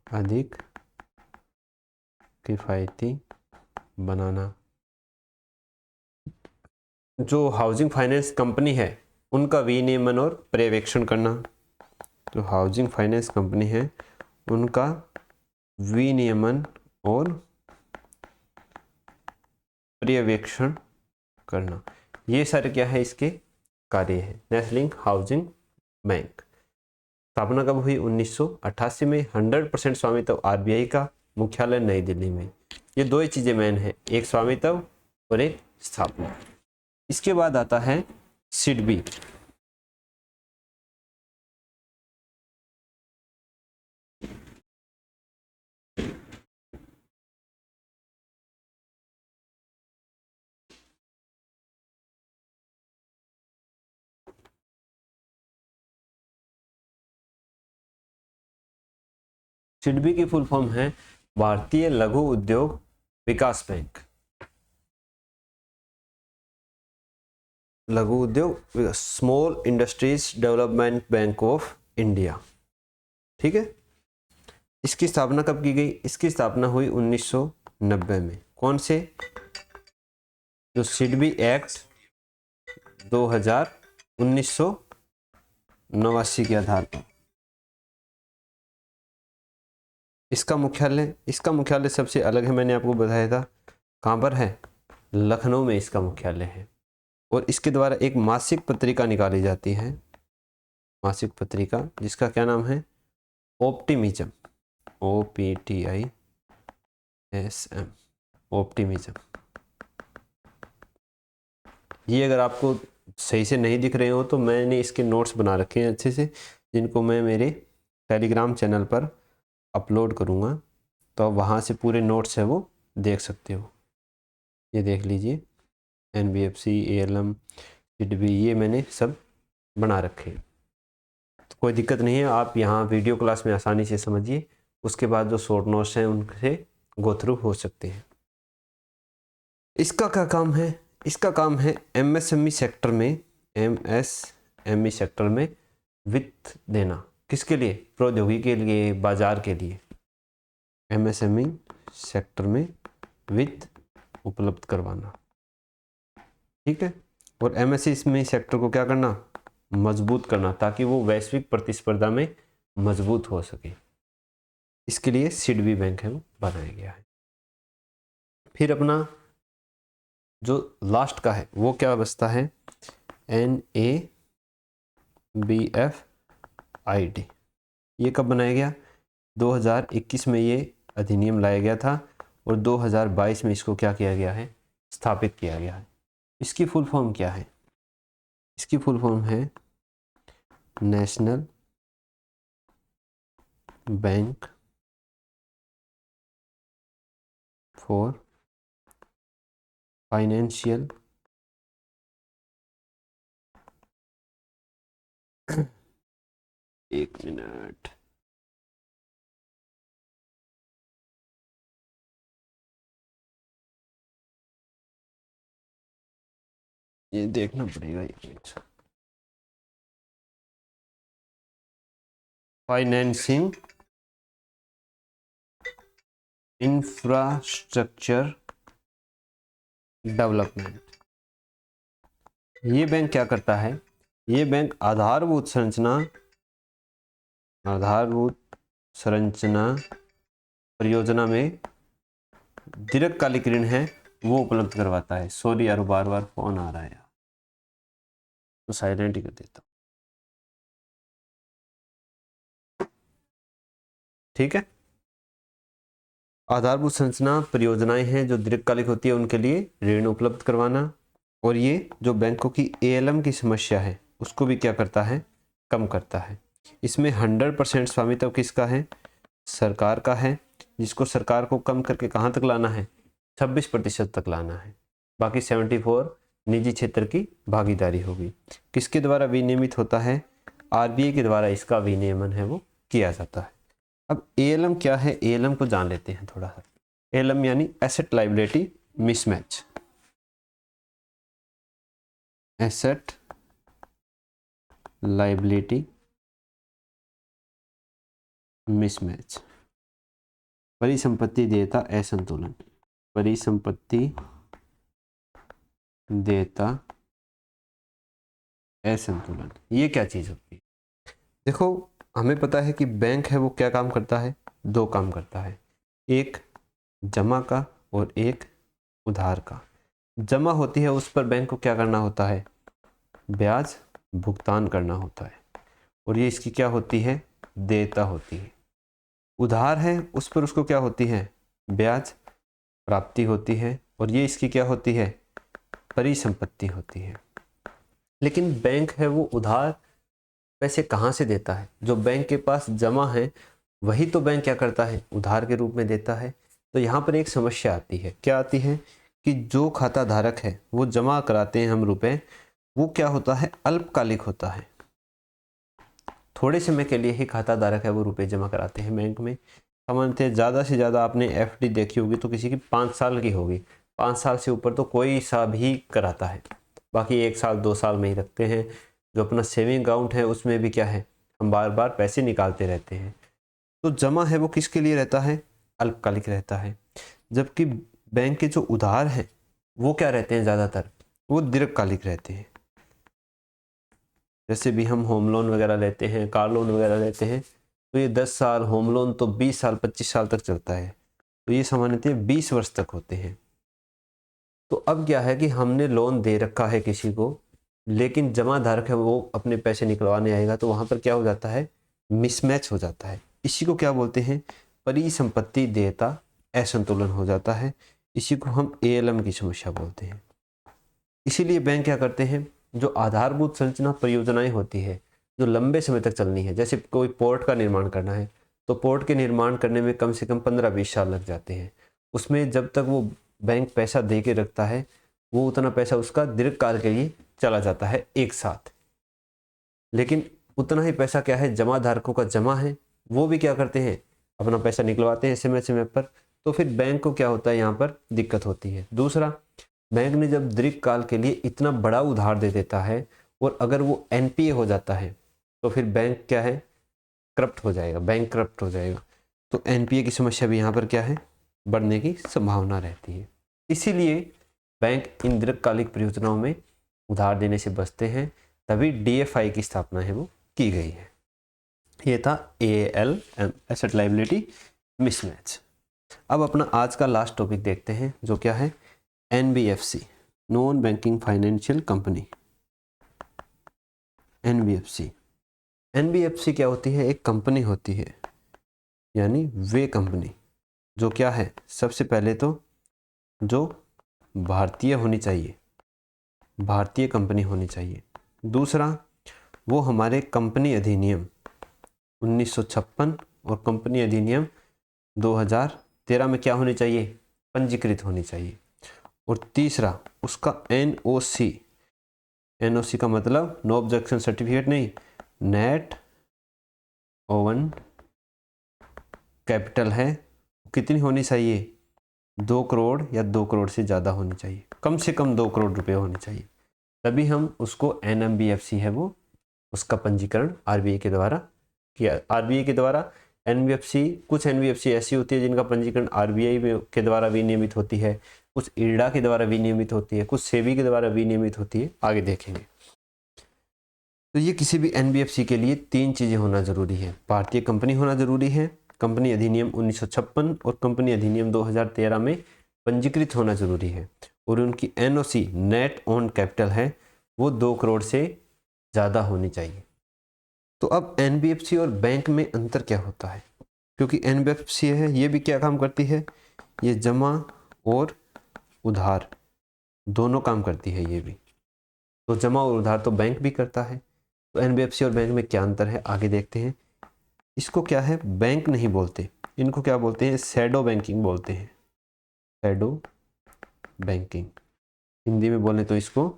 अधिक किफायती बनाना। जो हाउसिंग फाइनेंस कंपनी है उनका विनियमन और पर्यवेक्षण करना। जो हाउसिंग फाइनेंस कंपनी है उनका विनियमन और पर्यवेक्षण करना। ये सारे क्या है? इसके कार्य है। नेशनल हाउसिंग बैंक स्थापना कब हुई? 1988 में। 100% स्वामित्व आरबीआई का, मुख्यालय नई दिल्ली में। ये दो ही चीजें मेन है, एक स्वामित्व और एक स्थापना। इसके बाद आता है सिडबी। सिडबी की फुल फॉर्म है भारतीय लघु उद्योग विकास बैंक। लघु उद्योग, small industries development bank of India. ठीक है, इसकी स्थापना कब की गई? इसकी स्थापना हुई 1990 में। कौन से? जो सिडबी एक्ट 1989 के आधार पर। इसका मुख्यालय सबसे अलग है, मैंने आपको बताया था। कहाँ पर है? लखनऊ में इसका मुख्यालय है। और इसके द्वारा एक मासिक पत्रिका निकाली जाती है, मासिक पत्रिका, जिसका क्या नाम है? Optimism, OPTISM, optimism. ये अगर आपको सही से नहीं दिख रहे हो तो मैंने इसके नोट्स बना रखे हैं अच्छे से, जिनको मैं मेरे टेलीग्राम चैनल पर अपलोड करूँगा। तो वहाँ से पूरे नोट्स है वो देख सकते हो। ये देख लीजिए, NBFC, ALM, CDB, ये मैंने सब बना रखे हैं। तो कोई दिक्कत नहीं है, आप यहाँ वीडियो क्लास में आसानी से समझिए, उसके बाद जो शॉर्ट नोट्स हैं उनसे गो थ्रू हो सकते हैं। इसका क्या काम है? इसका काम है MSME सेक्टर में, MSME सेक्टर में वित्त देना। किसके लिए? प्रौद्योगिकी के लिए, बाजार के लिए। MSME सेक्टर में वित्त उपलब्ध करवाना, ठीक है। और MSME सेक्टर को क्या करना? मजबूत करना, ताकि वो वैश्विक प्रतिस्पर्धा में मजबूत हो सके। इसके लिए सिडबी बैंक है वो बनाया गया है। फिर अपना जो लास्ट का है वो क्या बचता है? NABFID। ये कब बनाया गया? 2021 में ये अधिनियम लाया गया था और 2022 में इसको क्या किया गया है? स्थापित किया गया है। इसकी फुल फॉर्म क्या है? इसकी फुल फॉर्म है नेशनल बैंक फॉर फाइनेंशियल एक मिनट, ये देखना पड़ेगा। एक मिनट, फाइनेंसिंग इंफ्रास्ट्रक्चर डेवलपमेंट। ये बैंक क्या करता है? ये बैंक आधारभूत संरचना परियोजना में दीर्घकालिक ऋण है वो उपलब्ध करवाता है। सॉरी यार, बार बार फोन आ रहा है यार, तो साइलेंट ही कर देता हूँ, ठीक है। आधारभूत संरचना परियोजनाएं हैं जो दीर्घकालिक होती है, उनके लिए ऋण उपलब्ध करवाना। और ये जो बैंकों की ALM की समस्या है उसको भी क्या करता है? कम करता है। इसमें 100% स्वामित्व किसका है? सरकार का है, जिसको सरकार को कम करके कहाँ तक लाना है? 26% तक लाना है। बाकी 74 निजी क्षेत्र की भागीदारी होगी। किसके द्वारा विनियमित होता है? RBI के द्वारा इसका विनियमन है वो किया जाता है। अब ALM क्या है? ALM को जान लेते हैं थोड़ा सा। ALM यानी asset liability mismatch. Asset liability mismatch, परिसंपत्ति देयता असंतुलन। परिसंपत्ति देयता असंतुलन, ये क्या चीज होती है? देखो, हमें पता है कि बैंक है वो क्या काम करता है? 2 काम करता है, एक जमा का और एक उधार का। जमा होती है उस पर बैंक को क्या करना होता है? ब्याज भुगतान करना होता है, और ये इसकी क्या होती है? देयता होती है। उधार है उस पर उसको क्या होती है? ब्याज प्राप्ति होती है, और ये इसकी क्या होती है? परिसंपत्ति होती है। लेकिन बैंक है वो उधार पैसे कहाँ से देता है? जो बैंक के पास जमा है वही तो बैंक क्या करता है? उधार के रूप में देता है। तो यहाँ पर एक समस्या आती है। क्या आती है? कि जो खाता धारक है वो जमा कराते हैं हम रुपए, वो क्या होता है? अल्पकालिक होता है। थोड़े समय के लिए ही खाता धारक है वो रुपए जमा कराते हैं बैंक में। सामान्यतः ज़्यादा से ज़्यादा आपने FD देखी होगी तो किसी की 5 साल की होगी। 5 साल से ऊपर तो कोई सा भी कराता है, बाकी 1 साल 2 साल में ही रखते हैं। जो अपना सेविंग अकाउंट है उसमें भी क्या है? हम बार बार पैसे निकालते रहते हैं। तो जमा है वो किसके लिए रहता है? अल्पकालिक रहता है। जबकि बैंक के जो उधार हैं वो क्या रहते हैं? ज़्यादातर वो दीर्घकालिक रहते हैं। जैसे भी हम होम लोन वगैरह लेते हैं, कार लोन वगैरह लेते हैं, तो ये 10 साल, होम लोन तो 20 साल 25 साल तक चलता है। तो ये सामान्यतः 20 वर्ष तक होते हैं। तो अब क्या है कि हमने लोन दे रखा है किसी को, लेकिन जमा धारक है वो अपने पैसे निकलवाने आएगा, तो वहाँ पर क्या हो जाता है? मिसमैच हो जाता है। इसी को क्या बोलते हैं? परिसंपत्ति देयता असंतुलन हो जाता है। इसी को हम ALM की समस्या बोलते हैं। इसीलिए बैंक क्या करते हैं? जो आधारभूत संरचना परियोजनाएं होती है जो लंबे समय तक चलनी है, जैसे कोई पोर्ट का निर्माण करना है, तो पोर्ट के निर्माण करने में कम से कम 15-20 साल लग जाते हैं। उसमें जब तक वो बैंक पैसा दे के रखता है वो उतना पैसा उसका दीर्घकाल के लिए चला जाता है एक साथ। लेकिन उतना ही पैसा क्या है जमा धारकों का जमा है, वो भी क्या करते हैं अपना पैसा निकलवाते हैं समय पर। तो फिर बैंक को क्या होता है यहाँ पर दिक्कत होती है। दूसरा, बैंक ने जब दीर्घकाल के लिए इतना बड़ा उधार दे देता है और अगर वो एनपीए हो जाता है तो फिर बैंक क्या है करप्ट हो जाएगा, बैंक करप्ट हो जाएगा। तो एनपीए की समस्या भी यहाँ पर क्या है बढ़ने की संभावना रहती है। इसीलिए बैंक इन दीर्घकालिक परियोजनाओं में उधार देने से बचते हैं, तभी डीएफआई की स्थापना है वो की गई है। ये था एएलएम, एसेट लायबिलिटी मिसमैच। अब अपना आज का लास्ट टॉपिक देखते हैं जो क्या है NBFC, non banking financial company. NBFC क्या होती है, एक कंपनी होती है, यानी वे कंपनी जो क्या है सबसे पहले तो जो भारतीय होनी चाहिए, भारतीय कंपनी होनी चाहिए। दूसरा, वो हमारे कंपनी अधिनियम 1956 और कंपनी अधिनियम 2013 में क्या होनी चाहिए पंजीकृत होनी चाहिए। और तीसरा, उसका एनओसी, एनओसी का मतलब नो ऑब्जेक्शन सर्टिफिकेट नहीं, नेट ओवन कैपिटल है, कितनी होनी चाहिए 2 करोड़ या 2 करोड़ से ज़्यादा होनी चाहिए, कम से कम 2 करोड़ रुपए होने चाहिए, तभी हम उसको एनएमबीएफसी है वो उसका पंजीकरण आरबीआई के द्वारा किया। आरबीआई के द्वारा एनबीएफसी, कुछ एनबीएफसी ऐसी होती है जिनका पंजीकरण आरबीआई के द्वारा विनियमित होती है, कुछ इरडा के द्वारा विनियमित होती है, कुछ सेबी के द्वारा विनियमित होती है, आगे देखेंगे। तो ये किसी भी एनबीएफसी के लिए 3 चीज़ें होना जरूरी है, भारतीय कंपनी होना जरूरी है, कंपनी अधिनियम 1956 और कंपनी अधिनियम 2013 में पंजीकृत होना जरूरी है, और उनकी एनओसी नेट ओन कैपिटल है वो 2 करोड़ से ज़्यादा होनी चाहिए। तो अब एनबीएफसी और बैंक में अंतर क्या होता है, क्योंकि एनबीएफसी है ये भी क्या काम करती है, ये जमा और उधार दोनों काम करती है ये भी। तो जमा और उधार तो बैंक भी करता है, तो एनबीएफसी और बैंक में क्या अंतर है आगे देखते हैं। इसको क्या है बैंक नहीं बोलते, इनको क्या बोलते हैं शैडो बैंकिंग बोलते हैं, शैडो बैंकिंग, हिंदी में बोले तो इसको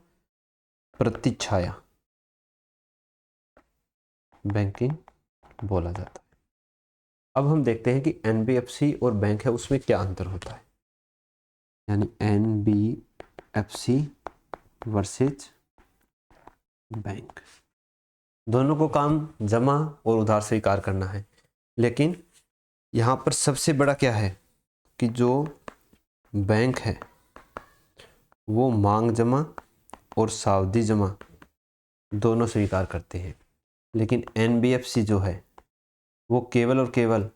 प्रतिछाया बैंकिंग बोला जाता है। अब हम देखते हैं कि एनबीएफसी और बैंक है उसमें क्या अंतर होता है, यानी एनबीएफसी वर्सेज बैंक। दोनों को काम जमा और उधार स्वीकार करना है, लेकिन यहाँ पर सबसे बड़ा क्या है कि जो बैंक है वो मांग जमा और सावधि जमा दोनों स्वीकार करते हैं, लेकिन एनबीएफसी जो है वो केवल और केवल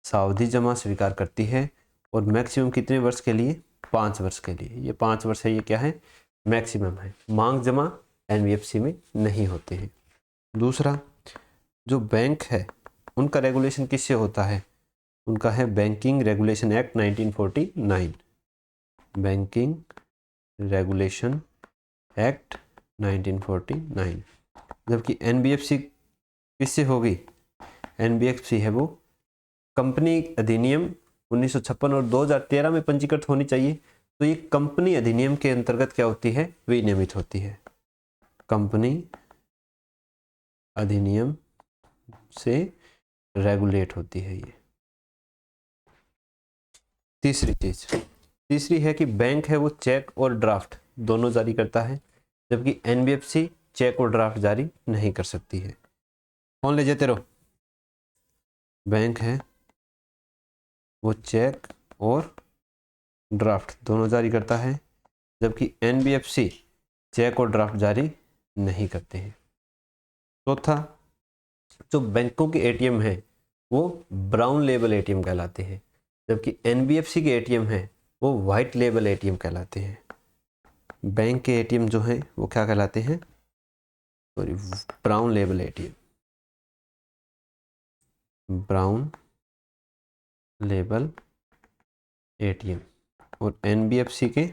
सावधि जमा स्वीकार करती है, और मैक्सिमम कितने वर्ष के लिए 5 वर्ष के लिए, ये 5 वर्ष है, ये क्या है मैक्सिमम है। मांग जमा एनबीएफसी में नहीं होते हैं। दूसरा, जो बैंक है उनका रेगुलेशन किससे होता है, उनका है banking regulation act 1949, banking regulation act 1949। जबकि एनबीएफसी किससे होगी, एनबीएफसी है वो कंपनी अधिनियम 1956 और 2013 में पंजीकृत होनी चाहिए, तो ये कंपनी अधिनियम के अंतर्गत क्या होती है विनियमित होती है, कंपनी अधिनियम से रेगुलेट होती है ये। तीसरी है कि बैंक है वो चेक और ड्राफ्ट दोनों जारी करता है, जबकि एनबीएफसी चेक और ड्राफ्ट जारी नहीं कर सकती है। कौन ले जाते रहो, बैंक है वो चेक और ड्राफ्ट दोनों जारी करता है, जबकि एनबीएफसी चेक और ड्राफ्ट जारी नहीं करते हैं। चौथा, जो बैंकों के एटीएम है वो ब्राउन लेबल एटीएम कहलाते हैं, जबकि एनबीएफसी के एटीएम है वो वाइट लेबल एटीएम कहलाते हैं। बैंक के एटीएम जो हैं वो क्या कहलाते हैं, sorry brown label ATM, brown label ATM, और एनबीएफसी के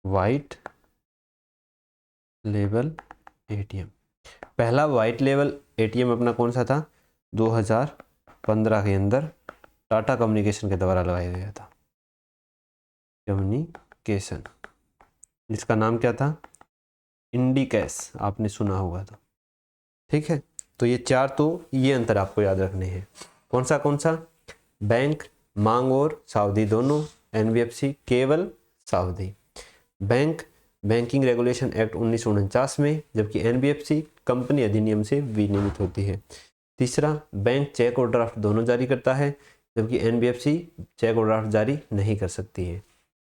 वाइट लेबल एटीएम। पहला वाइट लेबल एटीएम अपना कौन सा था, 2015 के अंदर टाटा कम्युनिकेशन के द्वारा लगाया गया था। कम्युनिकेशन, जिसका नाम क्या था, इंडिकैश, आपने सुना होगा तो। ठीक है, तो ये चार, तो ये अंतर आपको याद रखने हैं। कौन सा? बैंक मांग और सावधि दोनों, एनबीएफसी केवल सावधि। बैंक बैंकिंग रेगुलेशन एक्ट 1949 में, जबकि एनबीएफसी कंपनी अधिनियम से विनियमित होती है। तीसरा, बैंक चेक और ड्राफ्ट दोनों जारी करता है, जबकि एनबीएफसी चेक और ड्राफ्ट जारी नहीं कर सकती है।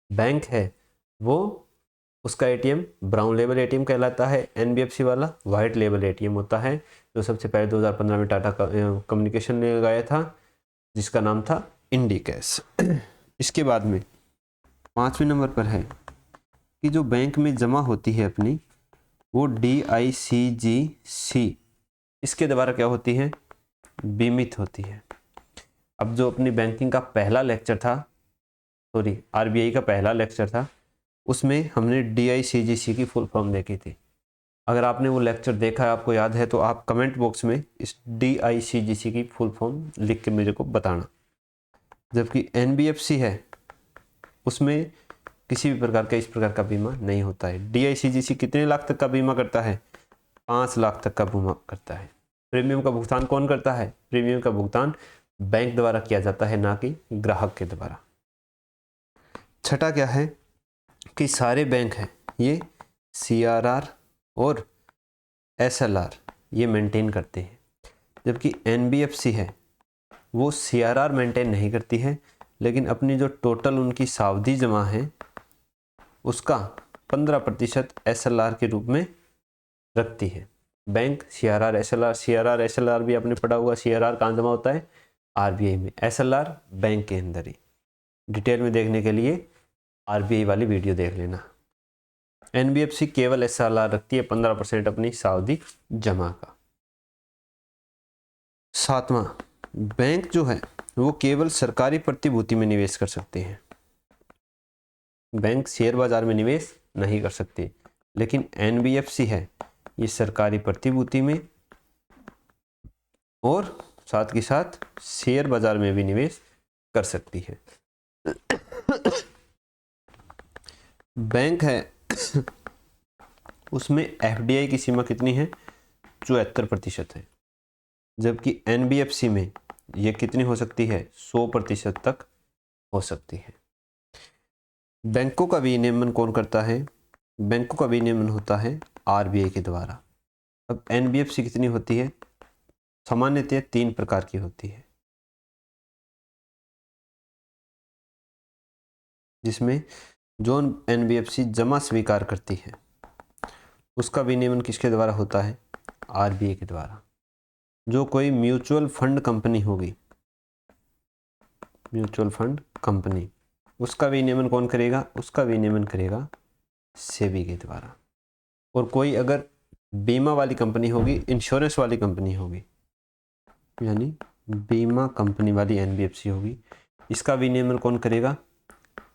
बैंक है वो, उसका एटीएम ब्राउन लेबल एटीएम कहलाता है, एनबीएफसी वाला वाइट लेबल एटीएम होता है, जो सबसे पहले 2015 में टाटा कम्युनिकेशन ने लगाया था, जिसका नाम था इंडिकैश। इसके बाद में 5वें नंबर पर है कि जो बैंक में जमा होती है अपनी, वो DICGC, इसके द्वारा क्या होती है, बीमित होती है। अब जो अपनी बैंकिंग का पहला लेक्चर था, सॉरी आरबीआई का पहला लेक्चर था, उसमें हमने DICGC की फुल फॉर्म देखी थी। अगर आपने वो लेक्चर देखा है, आपको याद है, तो आप कमेंट बॉक्स में इस DICGC की फुल फॉर्म लिख के मेरे को बताना। जबकि एनबीएफसी है, उसमें किसी भी प्रकार का इस प्रकार का बीमा नहीं होता है। DICGC कितने लाख तक का बीमा करता है, 5 लाख तक का बीमा करता है। प्रीमियम का भुगतान कौन करता है, प्रीमियम का भुगतान बैंक द्वारा किया जाता है, ना कि ग्राहक के द्वारा। छठा क्या है कि सारे बैंक हैं ये CRR और SLR ये मेंटेन करते हैं, जबकि NBFC है वो CRR मेंटेन नहीं करती है, लेकिन अपनी जो टोटल उनकी सावधि जमा है उसका 15% SLR के रूप में रखती है। बैंक CRR SLR भी आपने पढ़ा होगा। CRR कहाँ जमा होता है, RBI में, SLR बैंक के अंदर ही। डिटेल में देखने के लिए RBI वाली वीडियो देख लेना। NBFC केवल SLR रखती है 15% अपनी सावधि जमा का। 7वां, बैंक जो है वो केवल सरकारी प्रतिभूति में निवेश कर सकते हैं। बैंक शेयर बाजार में निवेश नहीं कर सकते, लेकिन NBFC है ये सरकारी प्रतिभूति में और साथ के साथ शेयर बाजार में भी निवेश कर सकती है। बैंक है उसमें FDI की सीमा कितनी है, 74% है, जबकि NBFC में ये कितनी हो सकती है, 100% तक हो सकती है। बैंकों का विनियमन कौन करता है, बैंकों का विनियमन होता है RBI के द्वारा। अब NBFC कितनी होती है, सामान्यतः 3 प्रकार की होती है, जिसमें जो NBFC जमा स्वीकार करती है उसका विनियमन किसके द्वारा होता है, RBI के द्वारा। जो कोई म्यूचुअल फंड कंपनी होगी, म्यूचुअल फंड कंपनी, उसका विनियमन कौन करेगा, उसका विनियमन करेगा सेबी के द्वारा। और कोई अगर बीमा वाली कंपनी होगी, इंश्योरेंस वाली कंपनी होगी, यानी बीमा कंपनी वाली NBFC होगी, इसका विनियमन कौन करेगा,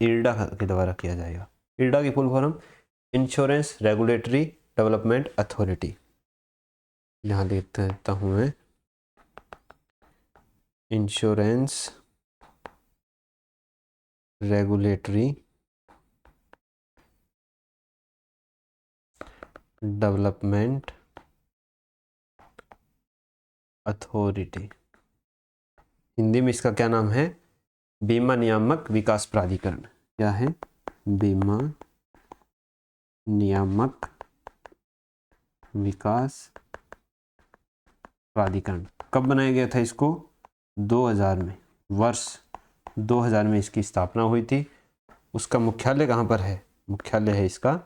IRDA के द्वारा किया जाएगा। IRDA की full form insurance regulatory development authority, यहाँ देता हूँ मैं, insurance regulatory development authority. Hindi में इसका क्या नाम है, बीमा नियामक विकास प्राधिकरण। क्या है, बीमा नियामक विकास प्राधिकरण। कब बनाया गया था इसको, 2000 में, वर्ष 2000 में इसकी स्थापना हुई थी। उसका मुख्यालय कहाँ पर है, मुख्यालय है इसका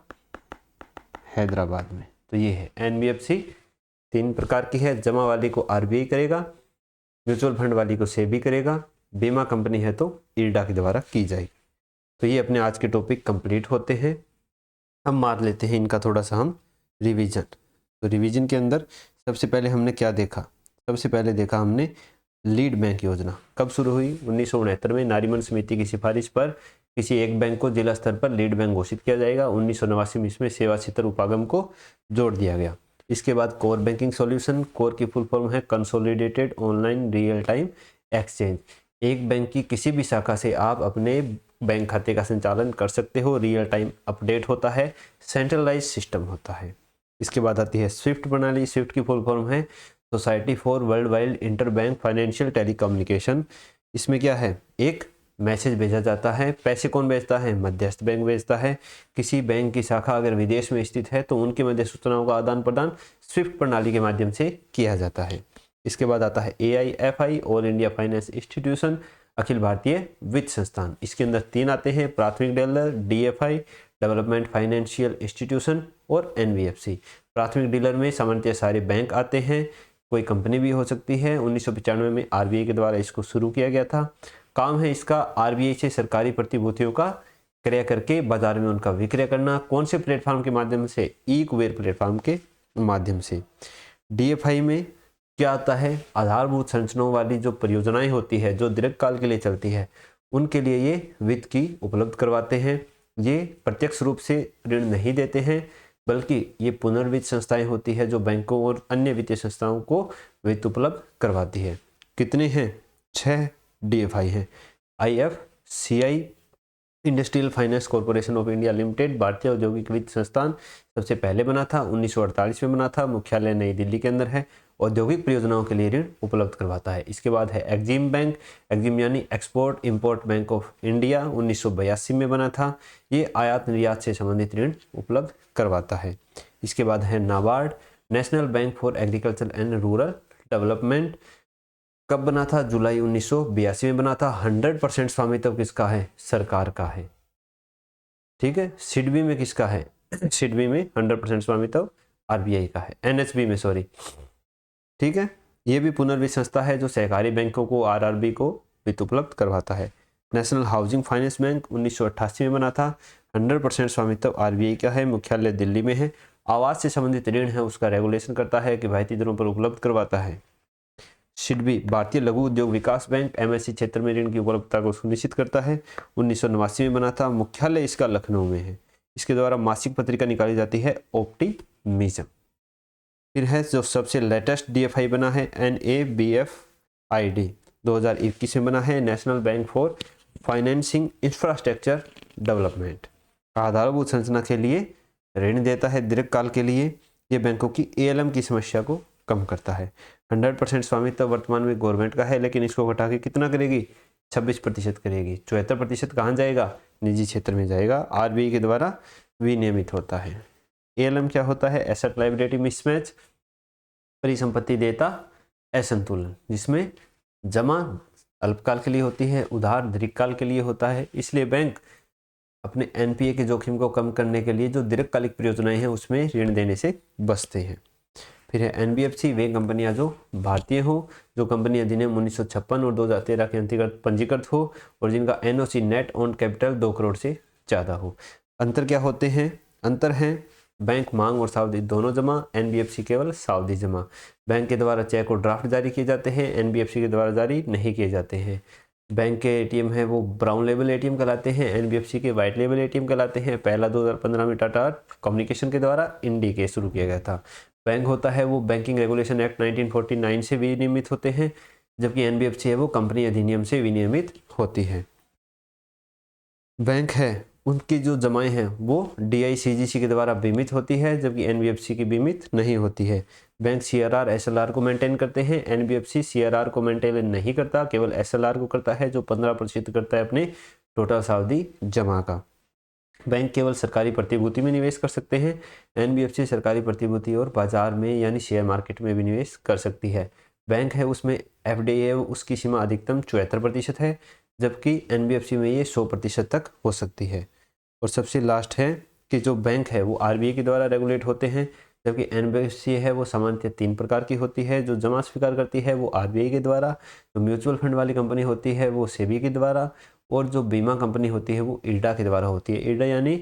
हैदराबाद में। तो ये है NBFC 3 प्रकार की है, जमा वाली को RBI करेगा, म्यूचुअल फंड वाली को सेबी करेगा, बीमा कंपनी है तो IRDA के द्वारा की जाएगी। तो ये अपने आज के टॉपिक कंप्लीट होते हैं। अब मार लेते हैं इनका थोड़ा सा हम रिवीजन। तो रिवीजन के अंदर सबसे पहले हमने क्या देखा, सबसे पहले देखा हमने लीड बैंक योजना कब शुरू हुई, 1969 में नारीमन समिति की सिफारिश पर किसी एक बैंक को जिला स्तर पर लीड बैंक घोषित किया जाएगा। 1989 में इसमें सेवा क्षेत्र उपागम को जोड़ दिया गया। इसके बाद कोर बैंकिंग सॉल्यूशन, कोर की फुल फॉर्म है consolidated online real time exchange. एक बैंक की किसी भी शाखा से आप अपने बैंक खाते का संचालन कर सकते हो, रियल टाइम अपडेट होता है, सेंट्रलाइज सिस्टम होता है। इसके बाद आती है स्विफ्ट प्रणाली। स्विफ्ट की फुल फॉर्म है society for world wide inter bank financial telecommunication. इसमें क्या है, एक मैसेज भेजा जाता है, पैसे कौन भेजता है, मध्यस्थ बैंक भेजता है। किसी बैंक की शाखा अगर विदेश में स्थित है तो उनके मध्य सूचनाओं का आदान प्रदान स्विफ्ट प्रणाली के माध्यम से किया जाता है। इसके बाद आता है AIFI, all India finance institution, अखिल भारतीय वित्त संस्थान। इसके अंदर 3 आते हैं, प्राथमिक dealer, DFI development financial institution और NBFC। प्राथमिक डीलर में सामान्यतः सारे बैंक आते हैं, कोई कंपनी भी हो सकती है। 1995 में RBI के द्वारा इसको शुरू किया गया था। काम है इसका RBI से सरकारी प्रतिभूतियों का क्रय करके बाजार में उनका विक्रय करना। कौन से प्लेटफॉर्म के माध्यम से, ई कुबेर प्लेटफॉर्म के माध्यम से। DFI में क्या आता है, आधारभूत संरचनाओं वाली जो परियोजनाएं होती है जो दीर्घकाल के लिए चलती है उनके लिए ये वित्त की उपलब्ध करवाते हैं। ये प्रत्यक्ष रूप से ऋण नहीं देते हैं बल्कि ये पुनर्वित्त संस्थाएं होती है जो बैंकों और अन्य वित्तीय संस्थाओं को वित्त उपलब्ध करवाती है। कितने हैं, 6 DFI हैं। IFCI industrial finance corporation of India limited भारतीय औद्योगिक वित्त संस्थान सबसे पहले बना था, 1948 में बना था, मुख्यालय नई दिल्ली के अंदर है, औद्योगिक परियोजनाओं के लिए ऋण उपलब्ध करवाता है। इसके बाद है एक्जिम बैंक, एक्जिम यानी export import bank of India, 1982 में बना था, ये आयात निर्यात से संबंधित ऋण उपलब्ध करवाता है। इसके बाद है NABARD, national bank for agriculture and rural development, कब बना था, जुलाई 1982 में बना था। 100% स्वामित्व किसका है, सरकार का है, ठीक है। सिडबी में किसका है, सिडबी में 100% स्वामित्व RBI का है, NHB में सॉरी, ठीक है। ये भी पुनर्वित्त संस्था है जो सहकारी बैंकों को, RRB को वित्त उपलब्ध करवाता है। नेशनल हाउसिंग फाइनेंस बैंक 1988 में बना था, 100% स्वामित्व RBI का है, मुख्यालय दिल्ली में है। आवास से संबंधित ऋण है उसका रेगुलेशन करता है, किफायती दरों पर उपलब्ध करवाता है। सिडबी भारतीय लघु उद्योग विकास बैंक MSC क्षेत्र में ऋण की उपलब्धता को सुनिश्चित करता है, 1989 में बना था, मुख्यालय इसका लखनऊ में है। इसके द्वारा मासिक पत्रिका निकाली जाती है ऑप्टिमिज्म। फिर है जो सबसे लेटेस्ट DFI बना है NABFID 2021 में बना है, national bank for financing infrastructure development, आधारभूत संरचना के लिए ऋण देता है दीर्घकाल के लिए। ये बैंकों की ALM की समस्या को कम करता है। 100% स्वामित्व वर्तमान में गवर्नमेंट का है, लेकिन इसको घटा के कितना करेगी, 26% करेगी। 74% कहाँ जाएगा, निजी क्षेत्र में जाएगा, RBI के द्वारा विनियमित होता है। ALM क्या होता है, एसेट लायबिलिटी मिसमैच, परिसंपत्ति देयता असंतुलन, जिसमें जमा अल्पकाल के लिए होती है, उधार दीर्घकाल के लिए होता है। इसलिए बैंक अपने NPA के जोखिम को कम करने के लिए जो दीर्घकालिक परियोजनाएं हैं उसमें ऋण देने से बचते हैं। फिर है NBFC, वे कंपनियां जो भारतीय हो, जो कंपनी अधिनियम 1956 और 2013 के अंतर्गत पंजीकृत हो और जिनका NOC net on capital 2 crore से ज़्यादा हो। अंतर क्या होते हैं, अंतर है बैंक मांग और सावधि दोनों जमा, NBFC केवल सावधि जमा। बैंक के द्वारा चेक और ड्राफ्ट जारी किए जाते हैं, NBFC के द्वारा जारी नहीं किए जाते हैं। बैंक के ATM है वो ब्राउन लेबल ATM कहलाते हैं, NBFC के वाइट लेबल ATM कहलाते हैं। पहला 2015 में टाटा कम्युनिकेशन के द्वारा INDIE शुरू किया गया था। बैंक होता है वो बैंकिंग रेगुलेशन एक्ट 1949 से विनियमित होते हैं, जबकि NBFC है वो कंपनी अधिनियम से विनियमित होती है। बैंक है उनकी जो जमाएं हैं वो DICGC के द्वारा बीमित होती है, जबकि NBFC की बीमित नहीं होती है। बैंक CRR SLR को मेंटेन करते हैं, NBFC CRR को मेंटेन नहीं करता, केवल SLR को करता है जो 15% करता है अपने टोटल सावधि जमा का। बैंक केवल सरकारी प्रतिभूति में निवेश कर सकते हैं, NBFC सरकारी प्रतिभूति और बाजार में यानी शेयर मार्केट में भी निवेश कर सकती है। बैंक है उसमें FDI उसकी सीमा अधिकतम 74% है, जबकि NBFC में ये 100% तक हो सकती है। और सबसे लास्ट है कि जो बैंक है वो RBI के द्वारा रेगुलेट होते हैं, जबकि NBFC है वो सामान्यतः 3 प्रकार की होती है। जो जमा स्वीकार करती है वो RBI के द्वारा, जो म्यूचुअल फंड वाली कंपनी होती है वो SEBI के द्वारा, और जो बीमा कंपनी होती है वो IRDA के द्वारा होती है। IRDA यानी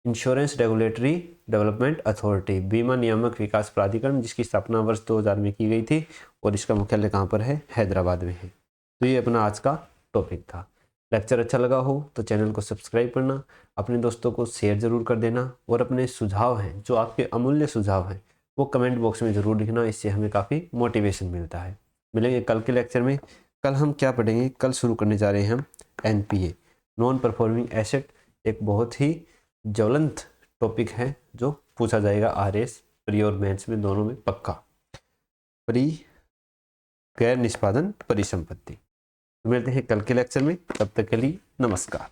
इंश्योरेंस रेगुलेटरी डेवलपमेंट अथॉरिटी, बीमा नियामक विकास प्राधिकरण, जिसकी स्थापना वर्ष 2000 में की गई थी और इसका मुख्यालय कहाँ पर है, हैदराबाद में है। तो ये अपना आज का टॉपिक था। लेक्चर अच्छा लगा हो तो चैनल को सब्सक्राइब करना, अपने दोस्तों को शेयर जरूर कर देना, और अपने सुझाव हैं जो आपके अमूल्य सुझाव हैं वो कमेंट बॉक्स में ज़रूर लिखना, इससे हमें काफ़ी मोटिवेशन मिलता है। मिलेंगे कल के लेक्चर में। कल हम क्या पढ़ेंगे? कल शुरू करने जा रहे हैं हम NPA, नॉन परफॉर्मिंग एसेट। एक बहुत ही ज्वलंत टॉपिक है जो पूछा जाएगा RS प्री और मेंस में दोनों में पक्का। प्री गैर निष्पादन परिसंपत्ति। मिलते हैं कल के लेक्चर में, तब तक के लिए नमस्कार।